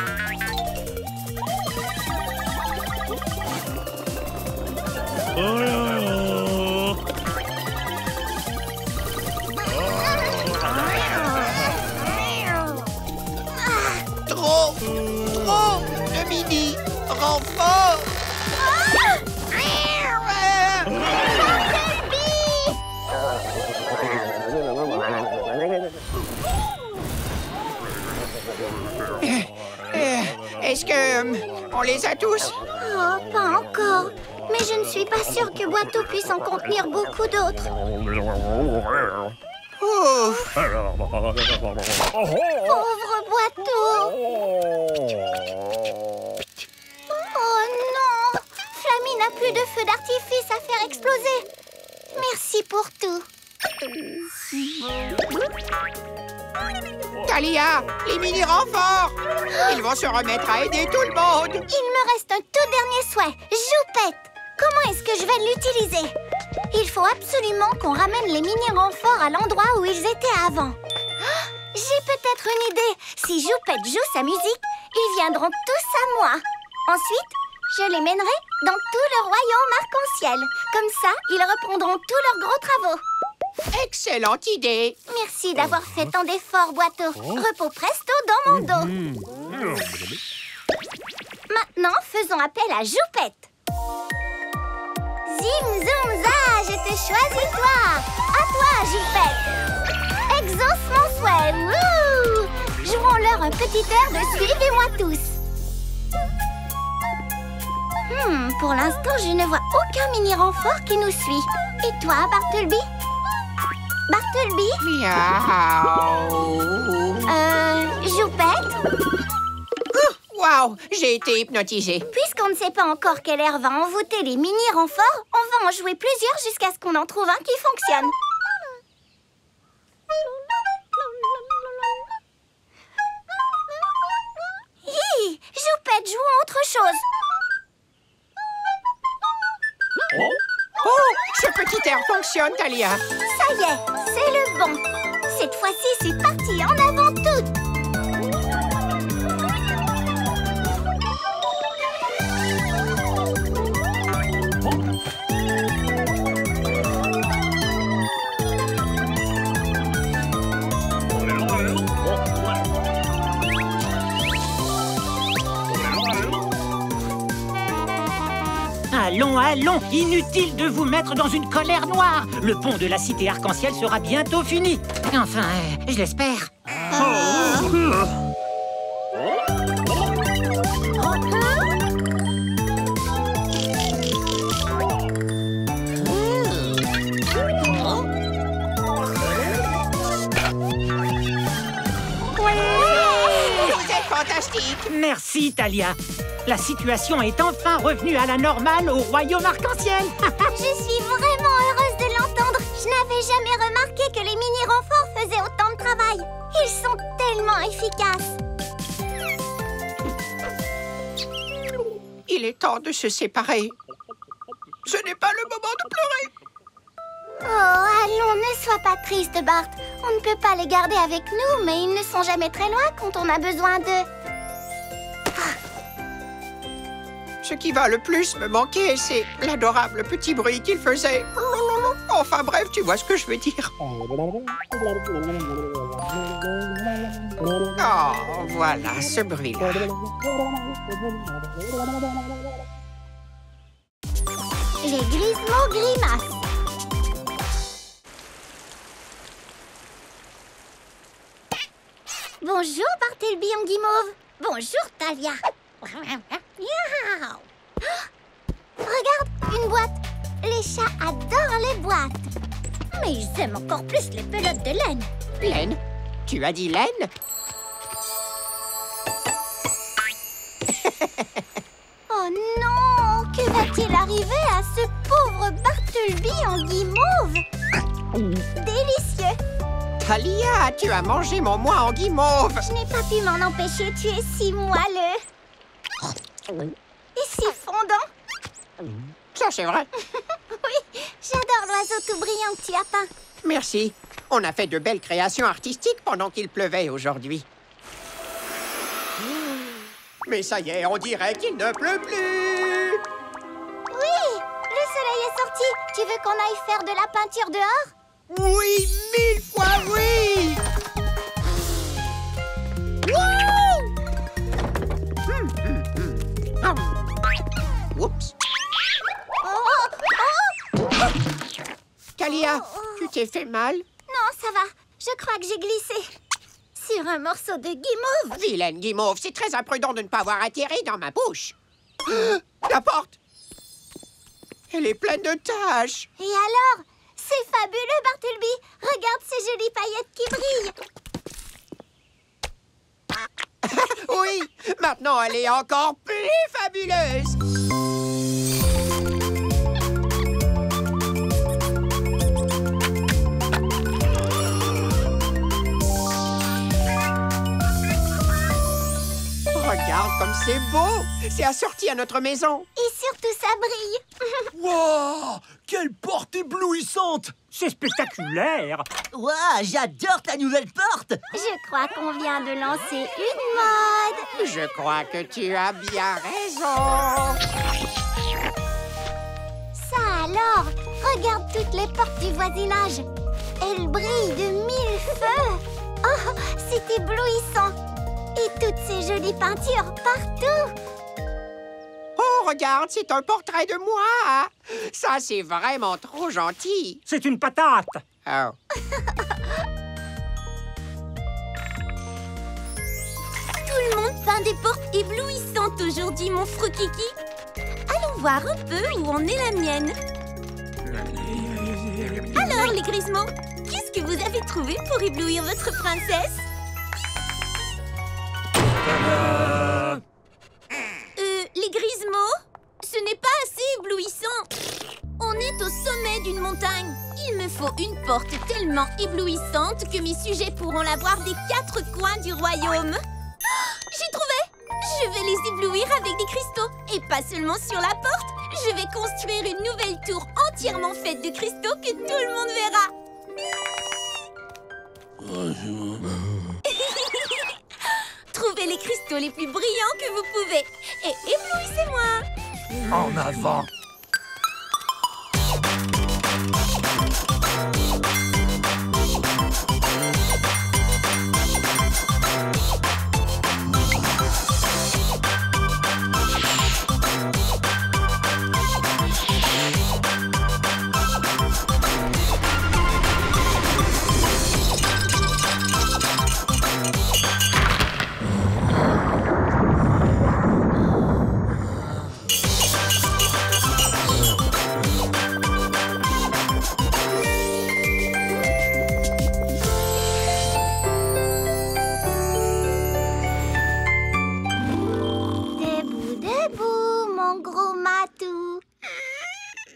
Trop de mini-renforts. Est-ce que on les a tous? Oh, pas encore. Mais je ne suis pas sûre que Boiteau puisse en contenir beaucoup d'autres. Ouf. Pauvre Boiteau. Oh non. Flammy n'a plus de feu d'artifice à faire exploser. Merci pour tout. Talia, les mini-renforts. Ils vont se remettre à aider tout le monde. Il me reste un tout dernier souhait. Joupette. Comment est-ce que je vais l'utiliser? Il faut absolument qu'on ramène les mini-renforts à l'endroit où ils étaient avant. Oh, j'ai peut-être une idée. Si Joupette joue sa musique, ils viendront tous à moi. Ensuite, je les mènerai dans tout le royaume arc-en-ciel. Comme ça, ils reprendront tous leurs gros travaux. Excellente idée. Merci d'avoir fait tant d'efforts, Boiteau. Repos presto dans mon dos. Maintenant, faisons appel à Joupette. Zim, zoom, za, je te choisis toi. À toi, Joupette. Exauce mon souhait. Wouh! Jouons-leur un petit air de Suivez-moi tous. Pour l'instant, je ne vois aucun mini-renfort qui nous suit. Et toi, Bartleby? Bartleby? Miaou. Joupette? Waouh, j'ai été hypnotisé. Puisqu'on ne sait pas encore quel air va envoûter les mini-renforts, on va en jouer plusieurs jusqu'à ce qu'on en trouve un qui fonctionne. Hi, Joupette, jouons autre chose. Oh, ce petit air fonctionne, Talia. Ça y est, c'est le bon. Cette fois-ci, c'est parti, en avant toutes. Allons, allons, inutile de vous mettre dans une colère noire. Le pont de la cité arc-en-ciel sera bientôt fini. Enfin, je l'espère. Vous êtes fantastique. Merci, Talia. La situation est enfin revenue à la normale au royaume arc-en-ciel. Je suis vraiment heureuse de l'entendre. Je n'avais jamais remarqué que les mini-renforts faisaient autant de travail. Ils sont tellement efficaces. Il est temps de se séparer. Ce n'est pas le moment de pleurer. Oh, allons, ne sois pas triste, Bart. On ne peut pas les garder avec nous, mais ils ne sont jamais très loin quand on a besoin d'eux. Ce qui va le plus me manquer, c'est l'adorable petit bruit qu'il faisait. Enfin bref, tu vois ce que je veux dire. Oh, voilà ce bruit-là. Les Grismo grimaces. Bonjour, Bartleby en guimauve. Bonjour, Talia. Regarde, une boîte. Les chats adorent les boîtes. Mais ils aiment encore plus les pelotes de laine. Laine? Tu as dit laine? Oh non! Que va-t-il arriver à ce pauvre Bartleby en guimauve? Délicieux! Talia, tu as mangé mon moi en guimauve. Je n'ai pas pu m'en empêcher, tu es si moelleux. Et si fondant. Ça, c'est vrai. Oui, j'adore l'oiseau tout brillant que tu as peint. Merci. On a fait de belles créations artistiques pendant qu'il pleuvait aujourd'hui. Mais ça y est, on dirait qu'il ne pleut plus. Oui, le soleil est sorti. Tu veux qu'on aille faire de la peinture dehors? Oui, 1000 fois oui. Oups. Talia, tu t'es fait mal? Non, ça va. Je crois que j'ai glissé sur un morceau de guimauve. Vilaine guimauve, c'est très imprudent de ne pas avoir atterri dans ma bouche. La porte! Elle est pleine de taches. Et alors? C'est fabuleux, Bartleby. Regarde ces jolies paillettes qui brillent. Oui, maintenant elle est encore plus fabuleuse. Regarde comme c'est beau. C'est assorti à notre maison. Et surtout, ça brille. Waouh! Quelle porte éblouissante! C'est spectaculaire. Waouh, j'adore ta nouvelle porte! Je crois qu'on vient de lancer une mode. Je crois que tu as bien raison. Ça alors? Regarde toutes les portes du voisinage. Elle brille de 1000 feux. Oh, c'est éblouissant. Et toutes ces jolies peintures partout. Oh, regarde, c'est un portrait de moi. Ça, c'est vraiment trop gentil. C'est une patate. Oh. Tout le monde peint des portes éblouissantes aujourd'hui, mon Frokiki. Allons voir un peu où en est la mienne. Alors, les Grismo, qu'est-ce que vous avez trouvé pour éblouir votre princesse? Les Grismo, ce n'est pas assez éblouissant. On est au sommet d'une montagne. Il me faut une porte tellement éblouissante que mes sujets pourront la voir des 4 coins du royaume. J'ai trouvé! Je vais les éblouir avec des cristaux. Et pas seulement sur la porte. Je vais construire une nouvelle tour entièrement faite de cristaux que tout le monde verra. Trouvez les cristaux les plus brillants que vous pouvez. Et éblouissez-moi. En avant.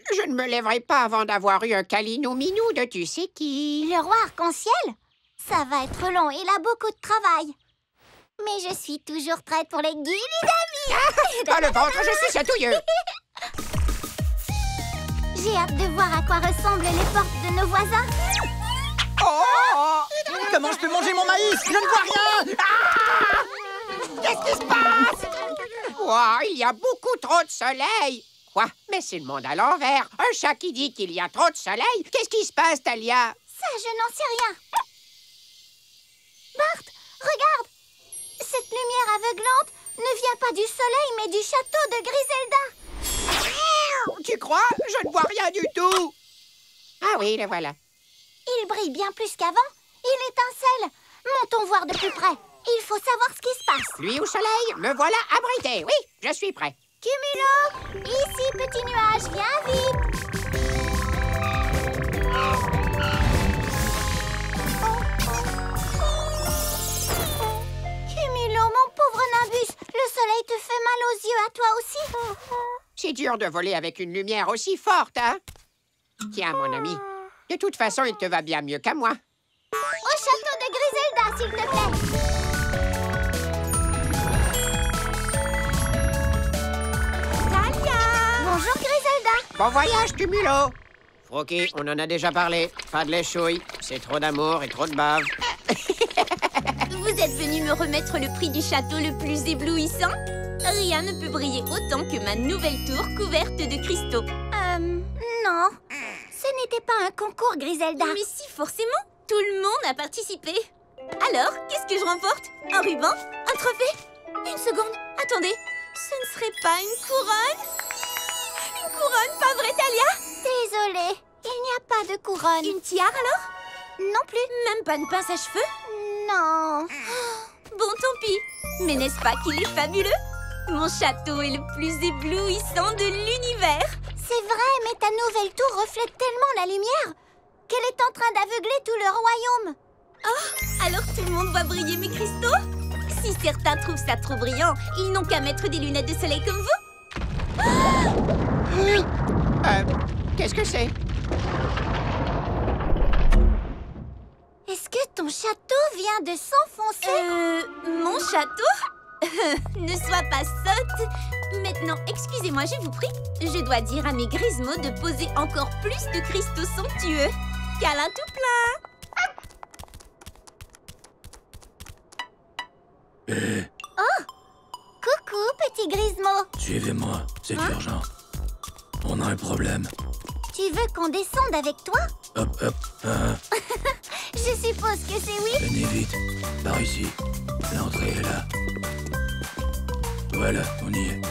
Je ne me lèverai pas avant d'avoir eu un câlinou minou de tu sais qui. Le roi arc-en-ciel? Ça va être long, il a beaucoup de travail. Mais je suis toujours prête pour les guilis d'amis. Dans le ventre, je suis chatouilleux. J'ai hâte de voir à quoi ressemblent les portes de nos voisins. Oh! Comment je peux manger mon maïs? Je ne vois rien! Qu'est-ce qui se passe? Wow, il y a beaucoup trop de soleil. Quoi? Mais c'est le monde à l'envers. Un chat qui dit qu'il y a trop de soleil. Qu'est-ce qui se passe, Talia? Ça, je n'en sais rien. Bart, regarde! Cette lumière aveuglante ne vient pas du soleil, mais du château de Griselda. Tu crois? Je ne vois rien du tout. Ah oui, le voilà. Il brille bien plus qu'avant. Il étincelle. Montons voir de plus près. Il faut savoir ce qui se passe. Lui au soleil, me voilà abrité. Oui, je suis prêt. Cumulo, ici, petit nuage, viens vite. Cumulo, mon pauvre Nimbus, le soleil te fait mal aux yeux, à toi aussi? C'est dur de voler avec une lumière aussi forte, hein? Tiens, mon ami, de toute façon, il te va bien mieux qu'à moi. Au château de Griselda, s'il te plaît. Bonjour Griselda. Bon voyage, Cumulo. Froki, on en a déjà parlé. Pas de léchouille. C'est trop d'amour et trop de bave. Vous êtes venu me remettre le prix du château le plus éblouissant? Rien ne peut briller autant que ma nouvelle tour couverte de cristaux. Non. Ce n'était pas un concours, Griselda. Mais si, forcément. Tout le monde a participé. Alors, qu'est-ce que je remporte? Un ruban? Un trophée? Une seconde. Attendez. Ce ne serait pas une couronne? Une couronne, pas vrai, Talia? Désolée, il n'y a pas de couronne. Une tiare, alors? Non plus. Même pas une pince à cheveux? Non. Bon, tant pis. Mais n'est-ce pas qu'il est fabuleux? Mon château est le plus éblouissant de l'univers. C'est vrai, mais ta nouvelle tour reflète tellement la lumière qu'elle est en train d'aveugler tout le royaume. Oh, alors tout le monde voit briller mes cristaux? Si certains trouvent ça trop brillant, ils n'ont qu'à mettre des lunettes de soleil comme vous. Qu'est-ce que c'est? Est-ce que ton château vient de s'enfoncer? Mon château? Ne sois pas sotte. Maintenant, excusez-moi, je vous prie. Je dois dire à mes Grismo de poser encore plus de cristaux somptueux. Câlin tout plein. Oh! Coucou, petit Grismo. Suivez-moi, c'est urgent. On a un problème. Tu veux qu'on descende avec toi? Hop, hop, Je suppose que c'est oui. Venez vite, par ici. L'entrée est là. Voilà, on y est.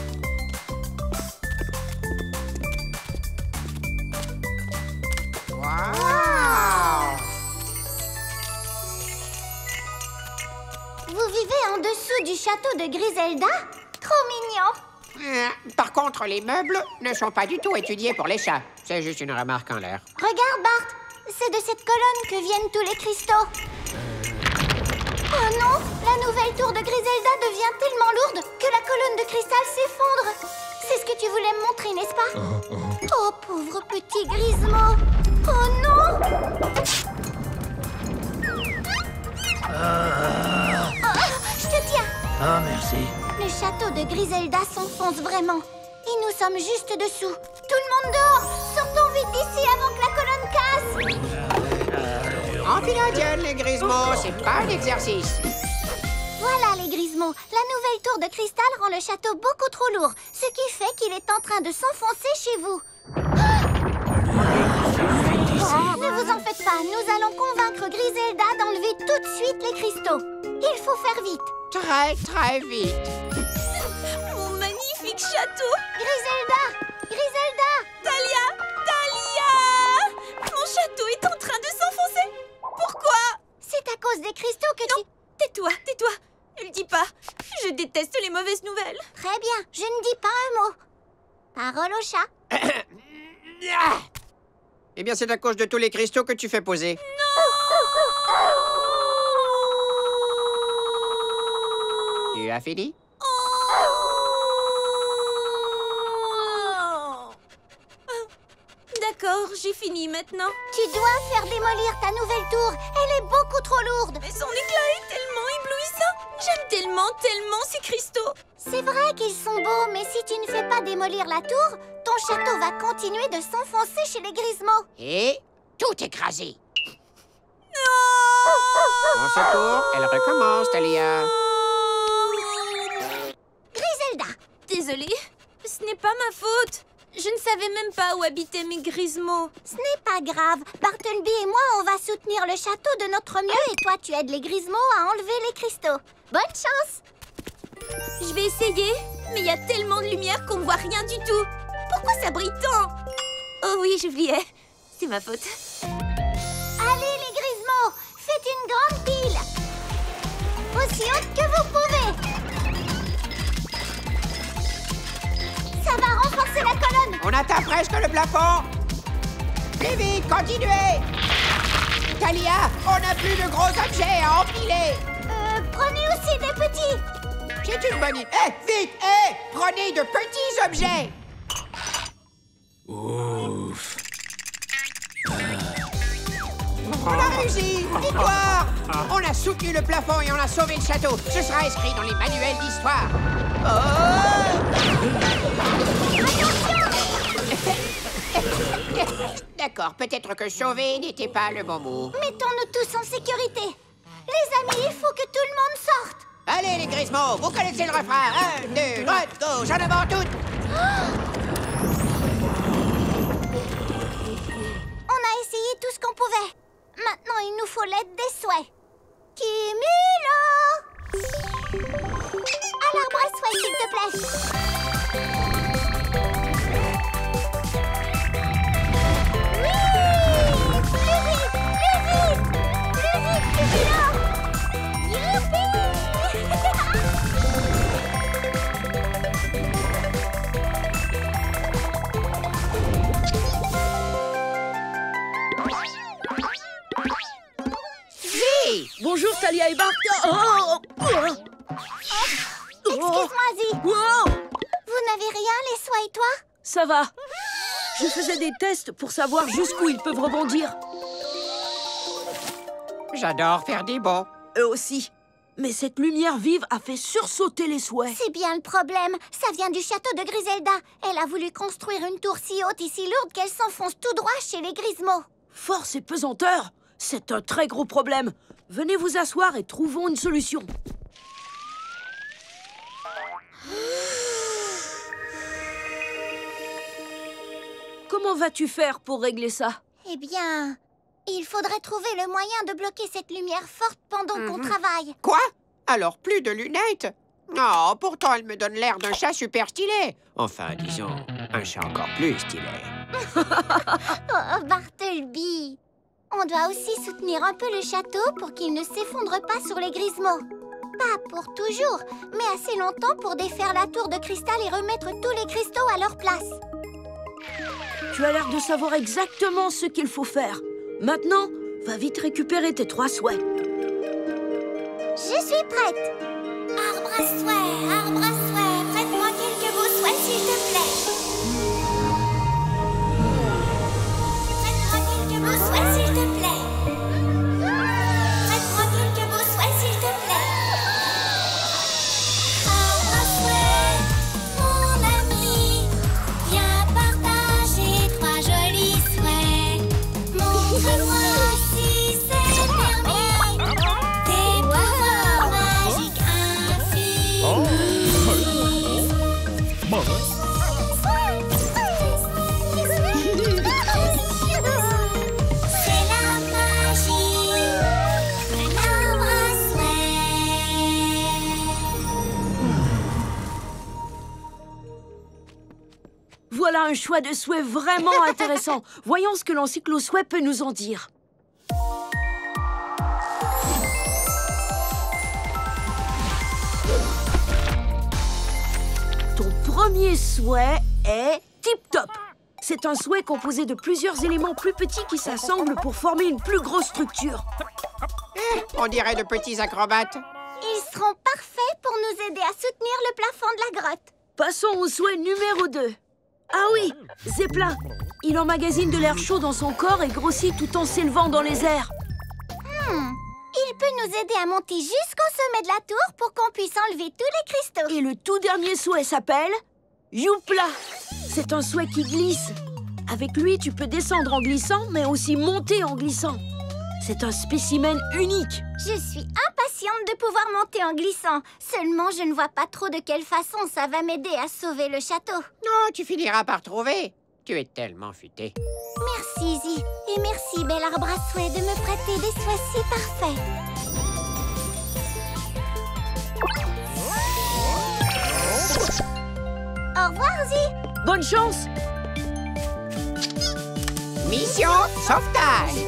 Vous vivez en dessous du château de Griselda? Trop mignon. Par contre, les meubles ne sont pas du tout étudiés pour les chats. C'est juste une remarque en l'air. Regarde, Bart. C'est de cette colonne que viennent tous les cristaux. Oh non, la nouvelle tour de Griselda devient tellement lourde que la colonne de cristal s'effondre. C'est ce que tu voulais me montrer, n'est-ce pas? Oh, pauvre petit Grismo. Oh non! Oh, je te tiens. Ah, merci. Le château de Griselda s'enfonce vraiment. Et nous sommes juste dessous. Tout le monde dehors! Sortons vite d'ici avant que la colonne casse! Enfile indienne, les Grismo, c'est pas un exercice. Voilà les Grismo. La nouvelle tour de cristal rend le château beaucoup trop lourd, ce qui fait qu'il est en train de s'enfoncer chez vous. Ne vous en faites pas, nous allons convaincre Griselda d'enlever tout de suite les cristaux. Il faut faire vite. Très, très vite. Mon magnifique château! Griselda! Griselda! Talia! Talia! Mon château est en train de s'enfoncer! Pourquoi? C'est à cause des cristaux que tu... Tais-toi, tais-toi! Ne le dis pas! Je déteste les mauvaises nouvelles! Très bien, je ne dis pas un mot. Parole au chat. Eh bien, c'est à cause de tous les cristaux que tu fais poser. Tu as fini? D'accord, j'ai fini maintenant. Tu dois faire démolir ta nouvelle tour. Elle est beaucoup trop lourde. Mais son éclat est tellement éblouissant! J'aime tellement ces cristaux! C'est vrai qu'ils sont beaux, mais si tu ne fais pas démolir la tour, ton château va continuer de s'enfoncer chez les Grismo. Et tout écrasé. Non! Au secours, elle recommence, Talia. Griselda! Désolée, ce n'est pas ma faute. Je ne savais même pas où habitaient mes Grismo. Ce n'est pas grave. Bartleby et moi, on va soutenir le château de notre mieux et toi, tu aides les Grismo à enlever les cristaux. Bonne chance! Je vais essayer, mais il y a tellement de lumière qu'on ne voit rien du tout. Pourquoi ça brille tant? Oh oui, j'oubliais. C'est ma faute. Allez, les Grismo! Faites une grande pile! Aussi haute que vous pouvez! Ça va renforcer la colonne! On atteint presque le plafond. Plus vite, continuez. Talia, on n'a plus de gros objets à empiler. Prenez aussi des petits! C'est une bonne idée. Vite, prenez de petits objets. Ouf. On a réussi. Victoire. On a soutenu le plafond et on a sauvé le château. Ce sera inscrit dans les manuels d'histoire. D'accord, peut-être que sauver n'était pas le bon mot. Mettons-nous tous en sécurité. Les amis, il faut que tout le monde sorte. Allez, les Grismo, vous connaissez le refrain. 1, 2, droite, gauche, en avant toutes. On a essayé tout ce qu'on pouvait. Maintenant, il nous faut l'aide des souhaits. Kimilo! À l'arbre à souhaits, s'il te plaît. Oui! Plus vite! Plus vite! Plus vite, Kimilo! Youpi! Bonjour Talia et Bart. Excuse-moi, Zee. Wow! Vous n'avez rien, les soies et toi? Ça va. Je faisais des tests pour savoir jusqu'où ils peuvent rebondir. J'adore faire des bonds. Eux aussi. Mais cette lumière vive a fait sursauter les souhaits. C'est bien le problème. Ça vient du château de Griselda. Elle a voulu construire une tour si haute et si lourde qu'elle s'enfonce tout droit chez les Grismo. Force et pesanteur, c'est un très gros problème. Venez vous asseoir et trouvons une solution. Comment vas-tu faire pour régler ça? Eh bien, Il faudrait trouver le moyen de bloquer cette lumière forte pendant qu'on travaille. Quoi? Alors plus de lunettes? Oh, pourtant elle me donne l'air d'un chat super stylé. Enfin, disons, un chat encore plus stylé. Oh, Bartleby! On doit aussi soutenir un peu le château pour qu'il ne s'effondre pas sur les Grismos. Pas pour toujours, mais assez longtemps pour défaire la tour de cristal et remettre tous les cristaux à leur place. Tu as l'air de savoir exactement ce qu'il faut faire. Maintenant, va vite récupérer tes 3 souhaits. Je suis prête. Arbre à souhait, prête-moi quelques beaux souhaits s'il te plaît. Prête-moi quelques beaux souhaits s'il te plaît. Prête-moi quelques beaux souhaits s'il te plaît. Arbre à souhait, mon ami, viens partager 3 jolis souhaits. Montre-moi si c'est permis. Tes pouvoirs magiques infinis. C'est la magie d'un arbre à souhait. Voilà un choix de souhait vraiment intéressant. Voyons ce que l'encyclo-souhait peut nous en dire. Ton premier souhait est tip-top. C'est un souhait composé de plusieurs éléments plus petits qui s'assemblent pour former une plus grosse structure. On dirait de petits acrobates. Ils seront parfaits pour nous aider à soutenir le plafond de la grotte. Passons au souhait numéro 2. Ah oui, Zeppelin. Il emmagasine de l'air chaud dans son corps et grossit tout en s'élevant dans les airs. Il peut nous aider à monter jusqu'au sommet de la tour pour qu'on puisse enlever tous les cristaux. Et le tout dernier souhait s'appelle Youpla. C'est un souhait qui glisse. Avec lui, tu peux descendre en glissant, mais aussi monter en glissant. C'est un spécimen unique. Je suis impatiente de pouvoir monter en glissant. Seulement, je ne vois pas trop de quelle façon ça va m'aider à sauver le château. Non, tu finiras par trouver. Tu es tellement futé. Merci, Izzy. Et merci, bel arbre à souhait, de me prêter des souhaits si parfaits. Au revoir, Izzy. Bonne chance. Mission sauvetage.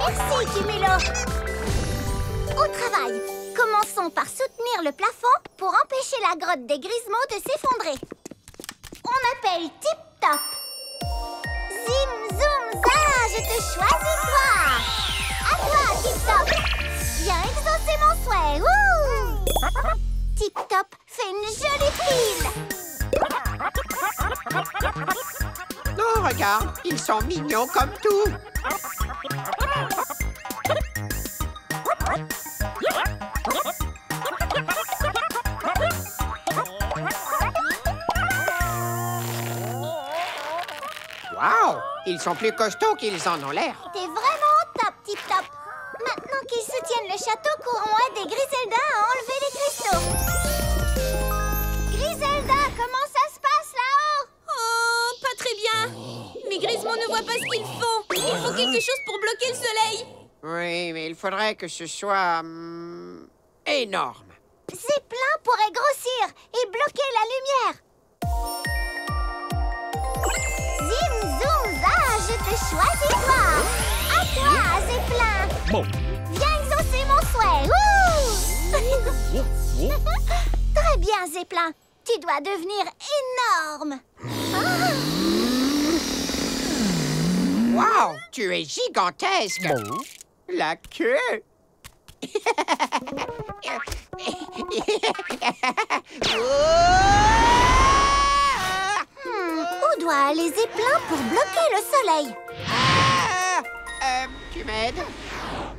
Merci, Cumulo. Au travail. Commençons par soutenir le plafond pour empêcher la grotte des Grismos de s'effondrer. On appelle tip-top. Zim, zoom, za, je te choisis, toi. À toi, tip-top. Viens exaucer mon souhait. Ouh. Tip-top fait une jolie file. Non, regarde, ils sont mignons comme tout. Waouh, ils sont plus costauds qu'ils en ont l'air. T'es vraiment au top, Tip-top. Maintenant qu'ils soutiennent le château, courons aider Griselda à enlever les cristaux. Griselda, comment ça se passe là-haut? Oh, pas très bien. Mes Grismos ne voient pas ce qu'ils font. Il faut quelque chose pour bloquer le soleil. Oui, mais il faudrait que ce soit énorme. Zeppelin pourrait grossir et bloquer la lumière. Zim, zoom, za, je te choisis, toi. À toi, Zeppelin. Bon. Viens exaucer mon souhait. Ouh. Très bien, Zeppelin. Tu dois devenir énorme. Waouh, tu es gigantesque. Bon. La queue. Où doit aller Zeppelin pour bloquer le soleil? Tu m'aides?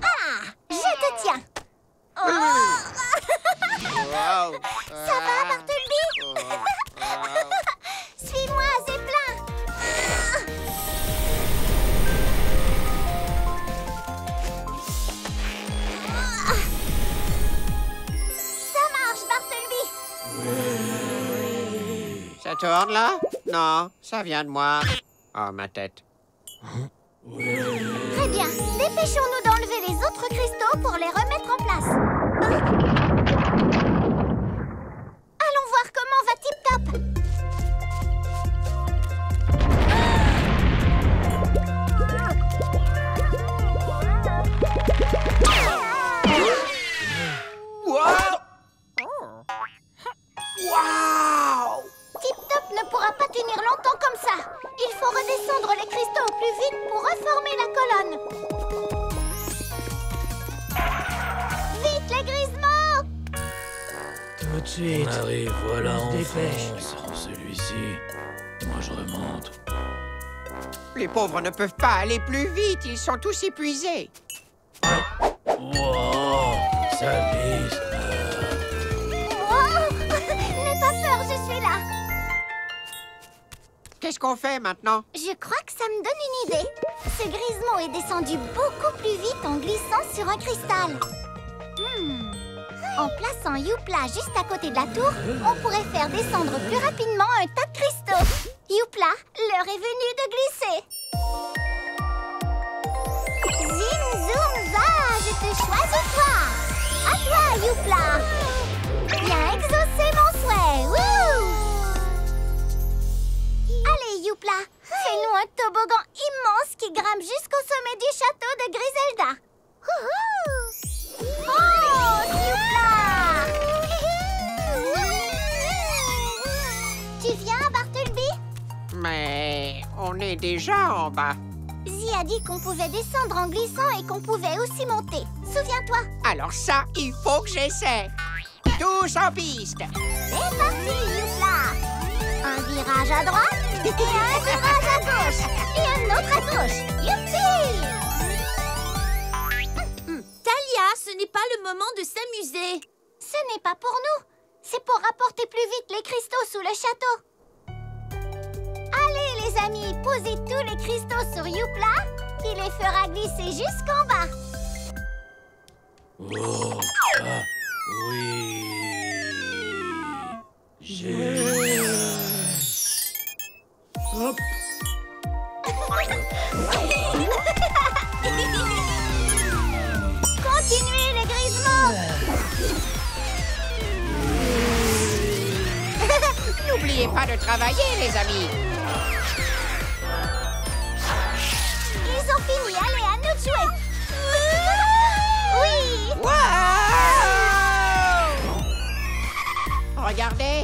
Ah, je te tiens. Oh. Wow. Ça va, Bartleby? Suis-moi, Zeppelin. Ça marche, Bartleby. Ça tourne, là? Non, ça vient de moi. Oh, ma tête. Très bien. Dépêchons-nous d'enlever les autres cristaux pour les remettre en place. Allons voir comment va Tip Top. Waouh! Tip Top ne pourra pas tenir longtemps comme ça. Il faut redescendre les cristaux au plus vite pour reformer la colonne. Vite, les Grismo! Tout de suite. On arrive, voilà, On se enfin. dépêche. Sans celui-ci, moi je remonte. Les pauvres ne peuvent pas aller plus vite, ils sont tous épuisés. Wow, ça glisse. Oh, n'aie pas peur, je suis là. Qu'est-ce qu'on fait maintenant? Je crois que ça me donne une idée. Ce Grismo est descendu beaucoup plus vite en glissant sur un cristal. En plaçant Youpla juste à côté de la tour, on pourrait faire descendre plus rapidement un tas de cristaux. Youpla, l'heure est venue de glisser. Zim, zoom, za, je te choisis toi. À toi, Youpla. Viens exaucer mon souhait. Wouh! Allez, Youpla, fais-nous un toboggan immense qui grimpe jusqu'au sommet du château de Griselda. Oh, Youpla! Tu viens, Bartleby? Mais on est déjà en bas. Zi a dit qu'on pouvait descendre en glissant et qu'on pouvait aussi monter. Souviens-toi. Alors ça, il faut que j'essaie. Tous en piste. C'est parti, Youpla! Un virage à droite et un virage à gauche et un autre à gauche. Youpi! Talia, ce n'est pas le moment de s'amuser. Ce n'est pas pour nous. C'est pour rapporter plus vite les cristaux sous le château. Allez, les amis, posez tous les cristaux sur Youpla qui les fera glisser jusqu'en bas. Oh, ah, oui. Hop. Continuez, les Grismo! N'oubliez pas de travailler, les amis. Ils ont fini, allez, à nous de jouer. Oui! Wow! Regardez.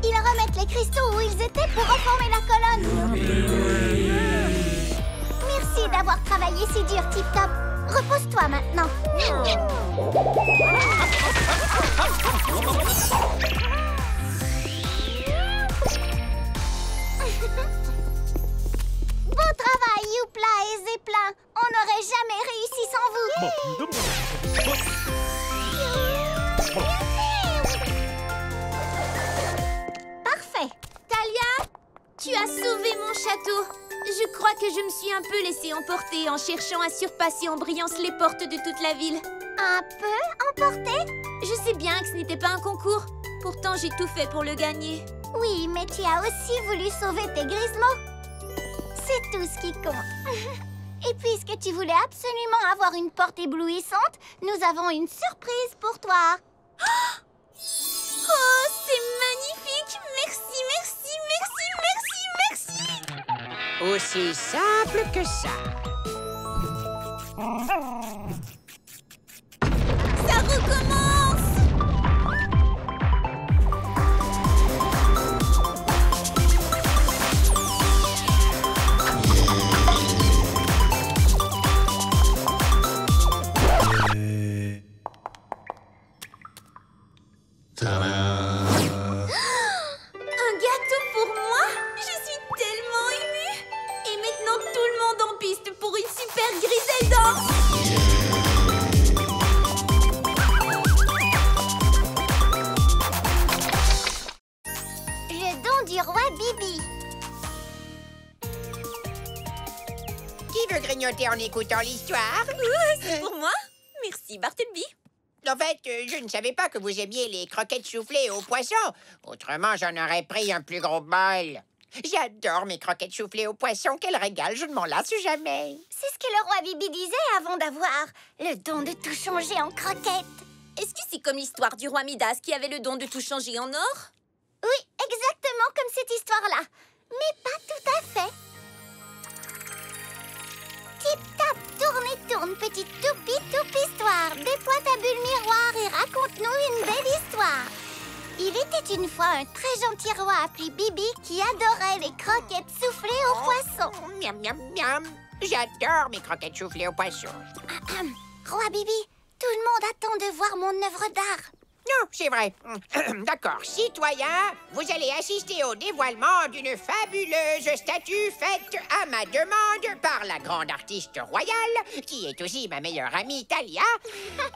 Ils remettent les cristaux où ils étaient pour reformer la colonne. Merci d'avoir travaillé si dur, Tip Top. Repose-toi maintenant. Bon travail, Youpla et Zeppelin. On n'aurait jamais réussi sans vous. Parfait. Talia, tu as sauvé mon château. Je crois que je me suis un peu laissée emporter en cherchant à surpasser en brillance les portes de toute la ville. Un peu emporté? Je sais bien que ce n'était pas un concours. Pourtant, j'ai tout fait pour le gagner. Oui, mais tu as aussi voulu sauver tes Grismo. C'est tout ce qui compte. Et puisque tu voulais absolument avoir une porte éblouissante, nous avons une surprise pour toi. Oh, c'est magnifique! Merci, merci, merci, merci, merci! Aussi simple que ça. Ça recommence! Un gâteau pour moi? Je suis tellement émue! Et maintenant tout le monde en piste pour une super Griselda! Le don du roi Bibi. Qui veut grignoter en écoutant l'histoire? C'est pour moi? Merci, Bartleby. En fait, je ne savais pas que vous aimiez les croquettes soufflées au poisson. Autrement, j'en aurais pris un plus gros bol. J'adore mes croquettes soufflées au poisson. Quel régal, je ne m'en lasse jamais. C'est ce que le roi Bibi disait avant d'avoir le don de tout changer en croquettes. Est-ce que c'est comme l'histoire du roi Midas qui avait le don de tout changer en or? Oui, exactement comme cette histoire-là. Mais pas tout à fait. Tip-tap, tourne et tourne, petite toupie, toupe histoire. Déploie ta bulle miroir et raconte-nous une belle histoire. Il était une fois un très gentil roi appelé Bibi qui adorait les croquettes soufflées au poisson. Miam, miam, miam. J'adore mes croquettes soufflées au poisson. Roi Bibi, tout le monde attend de voir mon œuvre d'art. Non, c'est vrai. D'accord. Citoyens, vous allez assister au dévoilement d'une fabuleuse statue faite à ma demande par la grande artiste royale, qui est aussi ma meilleure amie Talia,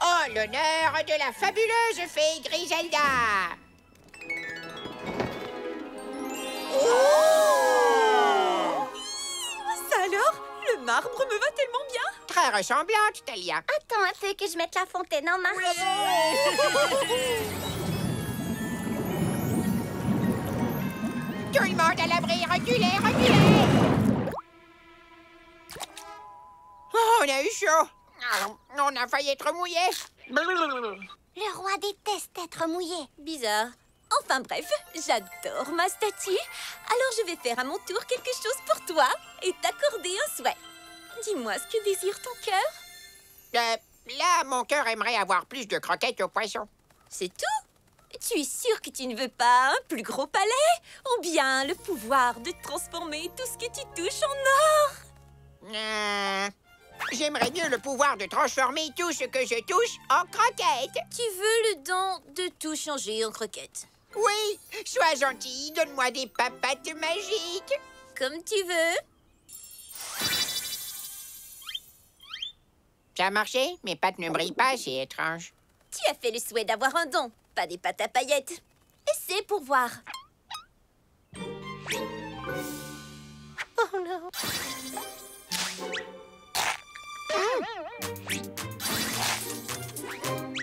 en l'honneur de la fabuleuse fée Griselda. Ça alors? Le marbre me va tellement bien. Très ressemblante, Talia. Attends un peu que je mette la fontaine en marche. Tout le monde à l'abri, reculez, reculez! Oh, on a eu chaud. On a failli être mouillé. Le roi déteste être mouillé. Bizarre. Enfin bref, j'adore ma statue. Alors je vais faire à mon tour quelque chose pour toi et t'accorder un souhait. Dis-moi ce que désire ton cœur. Là, mon cœur aimerait avoir plus de croquettes au poisson. C'est tout? Tu es sûr que tu ne veux pas un plus gros palais? Ou bien le pouvoir de transformer tout ce que tu touches en or? J'aimerais mieux le pouvoir de transformer tout ce que je touche en croquettes. Tu veux le don de tout changer en croquettes? Oui, sois gentil, donne-moi des papates magiques. Comme tu veux. Ça a marché? Mes pattes ne brillent pas, c'est étrange. Tu as fait le souhait d'avoir un don, pas des pâtes à paillettes. Essaie pour voir. Oh non.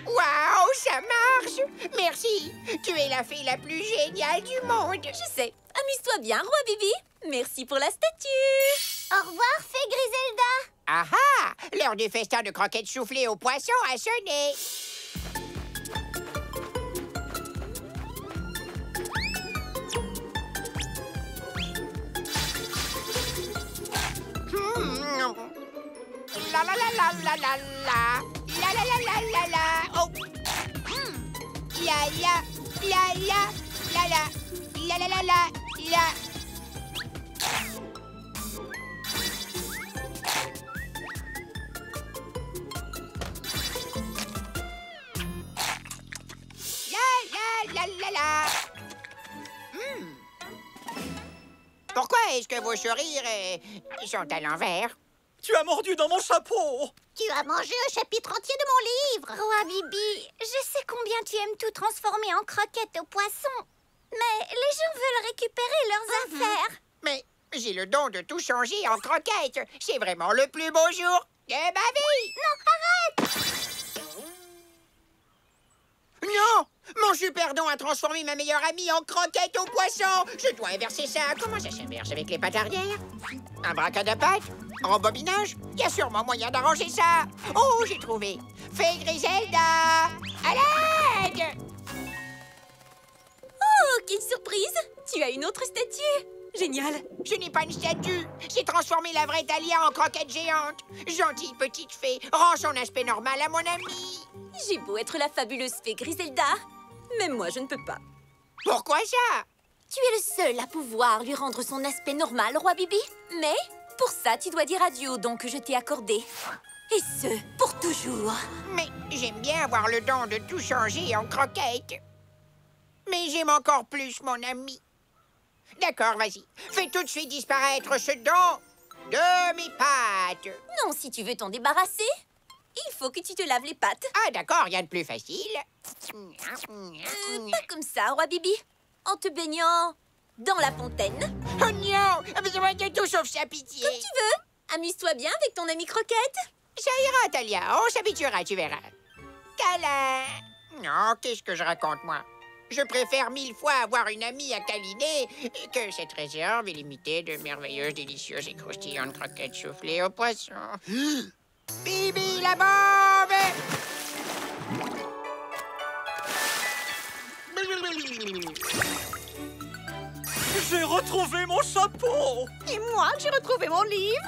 Waouh, ça marche! Merci, tu es la fée la plus géniale du monde. Je sais. Amuse-toi bien, roi Bibi. Merci pour la statue. Au revoir, fée Griselda. Ah ah! L'heure du festin de croquettes soufflées au poisson a sonné. La la la la la la la. La la la la la la. Oh. La la la la la la. La la la la la. La la la. Pourquoi est-ce que vos sourires sont à l'envers? Tu as mordu dans mon chapeau! Tu as mangé un chapitre entier de mon livre. Roi Bibi, je sais combien tu aimes tout transformer en croquettes au poisson. Mais les gens veulent récupérer leurs affaires. Mais j'ai le don de tout changer en croquettes. C'est vraiment le plus beau jour de ma vie. Non, arrête! Non! Mon super don a transformé ma meilleure amie en croquette au poisson. Je dois inverser ça. Comment ça s'inverse avec les pattes arrière? Un bracadapate? Rembobinage? Il y a sûrement moyen d'arranger ça. Oh, j'ai trouvé. Fée Griselda! À l'aide! Oh, quelle surprise! Tu as une autre statue? Génial! Ce n'est pas une statue. J'ai transformé la vraie Talia en croquette géante. Gentille petite fée, rends son aspect normal à mon amie. J'ai beau être la fabuleuse fée Griselda, même moi je ne peux pas. Pourquoi ça? Tu es le seul à pouvoir lui rendre son aspect normal, roi Bibi. Mais pour ça, tu dois dire adieu au don que je t'ai accordé. Et ce, pour toujours. Mais j'aime bien avoir le don de tout changer en croquette. Mais j'aime encore plus mon ami. D'accord, vas-y. Fais tout de suite disparaître ce don de mes pattes. Non, si tu veux t'en débarrasser, il faut que tu te laves les pattes. Ah, d'accord, rien de plus facile. Pas comme ça, roi Bibi. En te baignant dans la fontaine. Oh non! Besoin de tout sauf sa pitié. Comme tu veux. Amuse-toi bien avec ton ami Croquette. Ça ira, Talia. On s'habituera, tu verras. câlin. Non, qu'est-ce que je raconte, moi? Je préfère 1000 fois avoir une amie à câliner que cette réserve illimitée de merveilleuses, délicieuses et croustillantes croquettes soufflées au poisson. Bibi, la bombe! J'ai retrouvé mon chapeau! Et moi, j'ai retrouvé mon livre.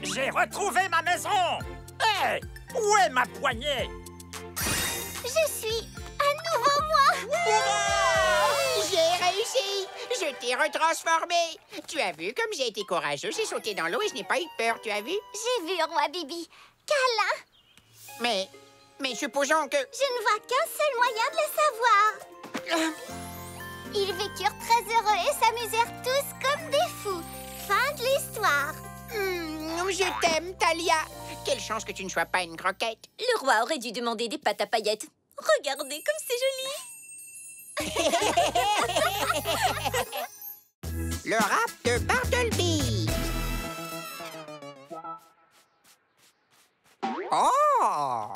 J'ai retrouvé ma maison. Hé, où est ma poignée? Je suis à nouveau moi. J'ai réussi! Je t'ai retransformé! Tu as vu comme j'ai été courageux, j'ai sauté dans l'eau et je n'ai pas eu peur, tu as vu? J'ai vu, roi Bibi. Câlin. Mais supposons que... Je ne vois qu'un seul moyen de le savoir. Ils vécurent très heureux et s'amusèrent tous comme des fous. Fin de l'histoire. Je t'aime, Talia. Quelle chance que tu ne sois pas une croquette. Le roi aurait dû demander des pâtes à paillettes. Regardez comme c'est joli. Le rap de Bartleby. Oh!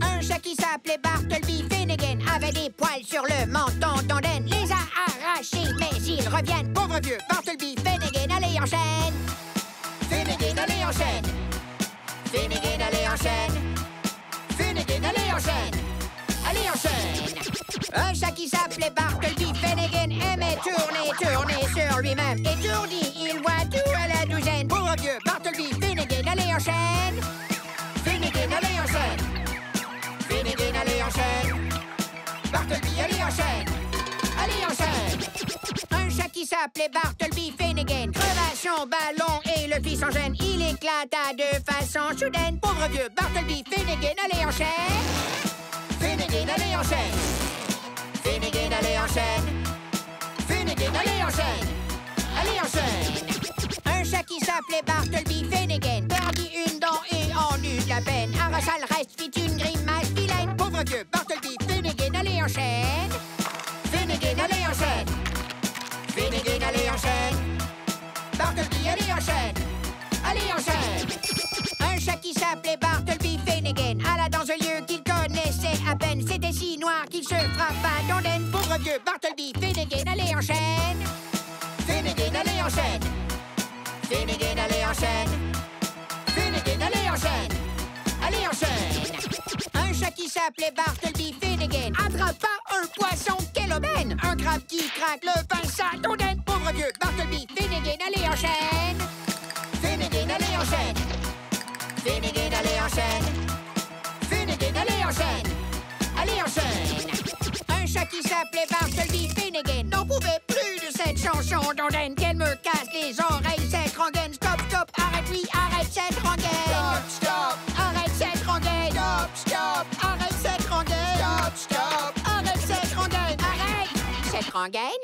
Un chat qui s'appelait Bartleby Finnegan avait des poils sur le menton d'Onden, les a arrachés, mais ils reviennent. Pauvre vieux Bartleby Finnegan, allez en chaîne. Finnegan, allez en chaîne. Finnegan, allez en chaîne. Finnegan, allez en chaîne. Allez en chaîne. Un chat qui s'appelait Bartleby Finnegan aimait tourner sur lui-même. Étourdi, il voit tout à la douzaine. Pauvre vieux Bartleby Finnegan, allez en chaîne. Finnegan, allez en chaîne. Finnegan, allez en chaîne. Bartleby, allez en chaîne. Allez en chaîne. Un chat qui s'appelait Bartleby Finnegan creva son ballon et le fit sans gêne. Il éclata de façon soudaine. Pauvre vieux Bartleby Finnegan, allez en chaîne. Finnegan, allez en chaîne. Finnegan, allez en chaîne. Finnegan, allez en chaîne. Allez en chaîne. Un chat qui s'appelait Bartleby Finnegan perdit une dent et en eut de la peine. Arracha le reste, fit une grimace vilaine. Pauvre vieux Bartleby Finnegan, allez en chaîne. Finnegan, allez en chaîne. Finnegan, allez en chaîne. Bartleby, allez en chaîne. Allez en chaîne. Un chat qui s'appelait Bartleby Finnegan alla dans un lieu qu'il connaissait à peine. C'était si noir qu'il se frappa d'Onden. Pauvre vieux Bartleby Finnegan, allez en chaîne. Finnegan, allez en chaîne. Finnegan, allez en chaîne. Finnegan, allez en chaîne. Allez en chaîne. Un chat qui s'appelait Bartleby Finnegan attrapa un poisson, quelle aubaine. Un crabe qui craque le pinceau d'Onden. Pauvre vieux Bartleby Finnegan, allez en chaîne. Finnegan, allez en chaîne. Finnegan, allez en chaîne. Finnegan, allez en chaîne. Allez en chaîne. Un chat qui s'appelait Bartleby Finnegan n'en pouvait plus de cette chanson d'Onden. Qu'elle me casse les oreilles, cette rengaine. Stop, stop, arrête-lui, arrête cette rengaine. Stop, stop, arrête cette rengaine. Stop, stop, arrête cette rengaine. Stop, stop, arrête cette rengaine. Arrête cette rengaine.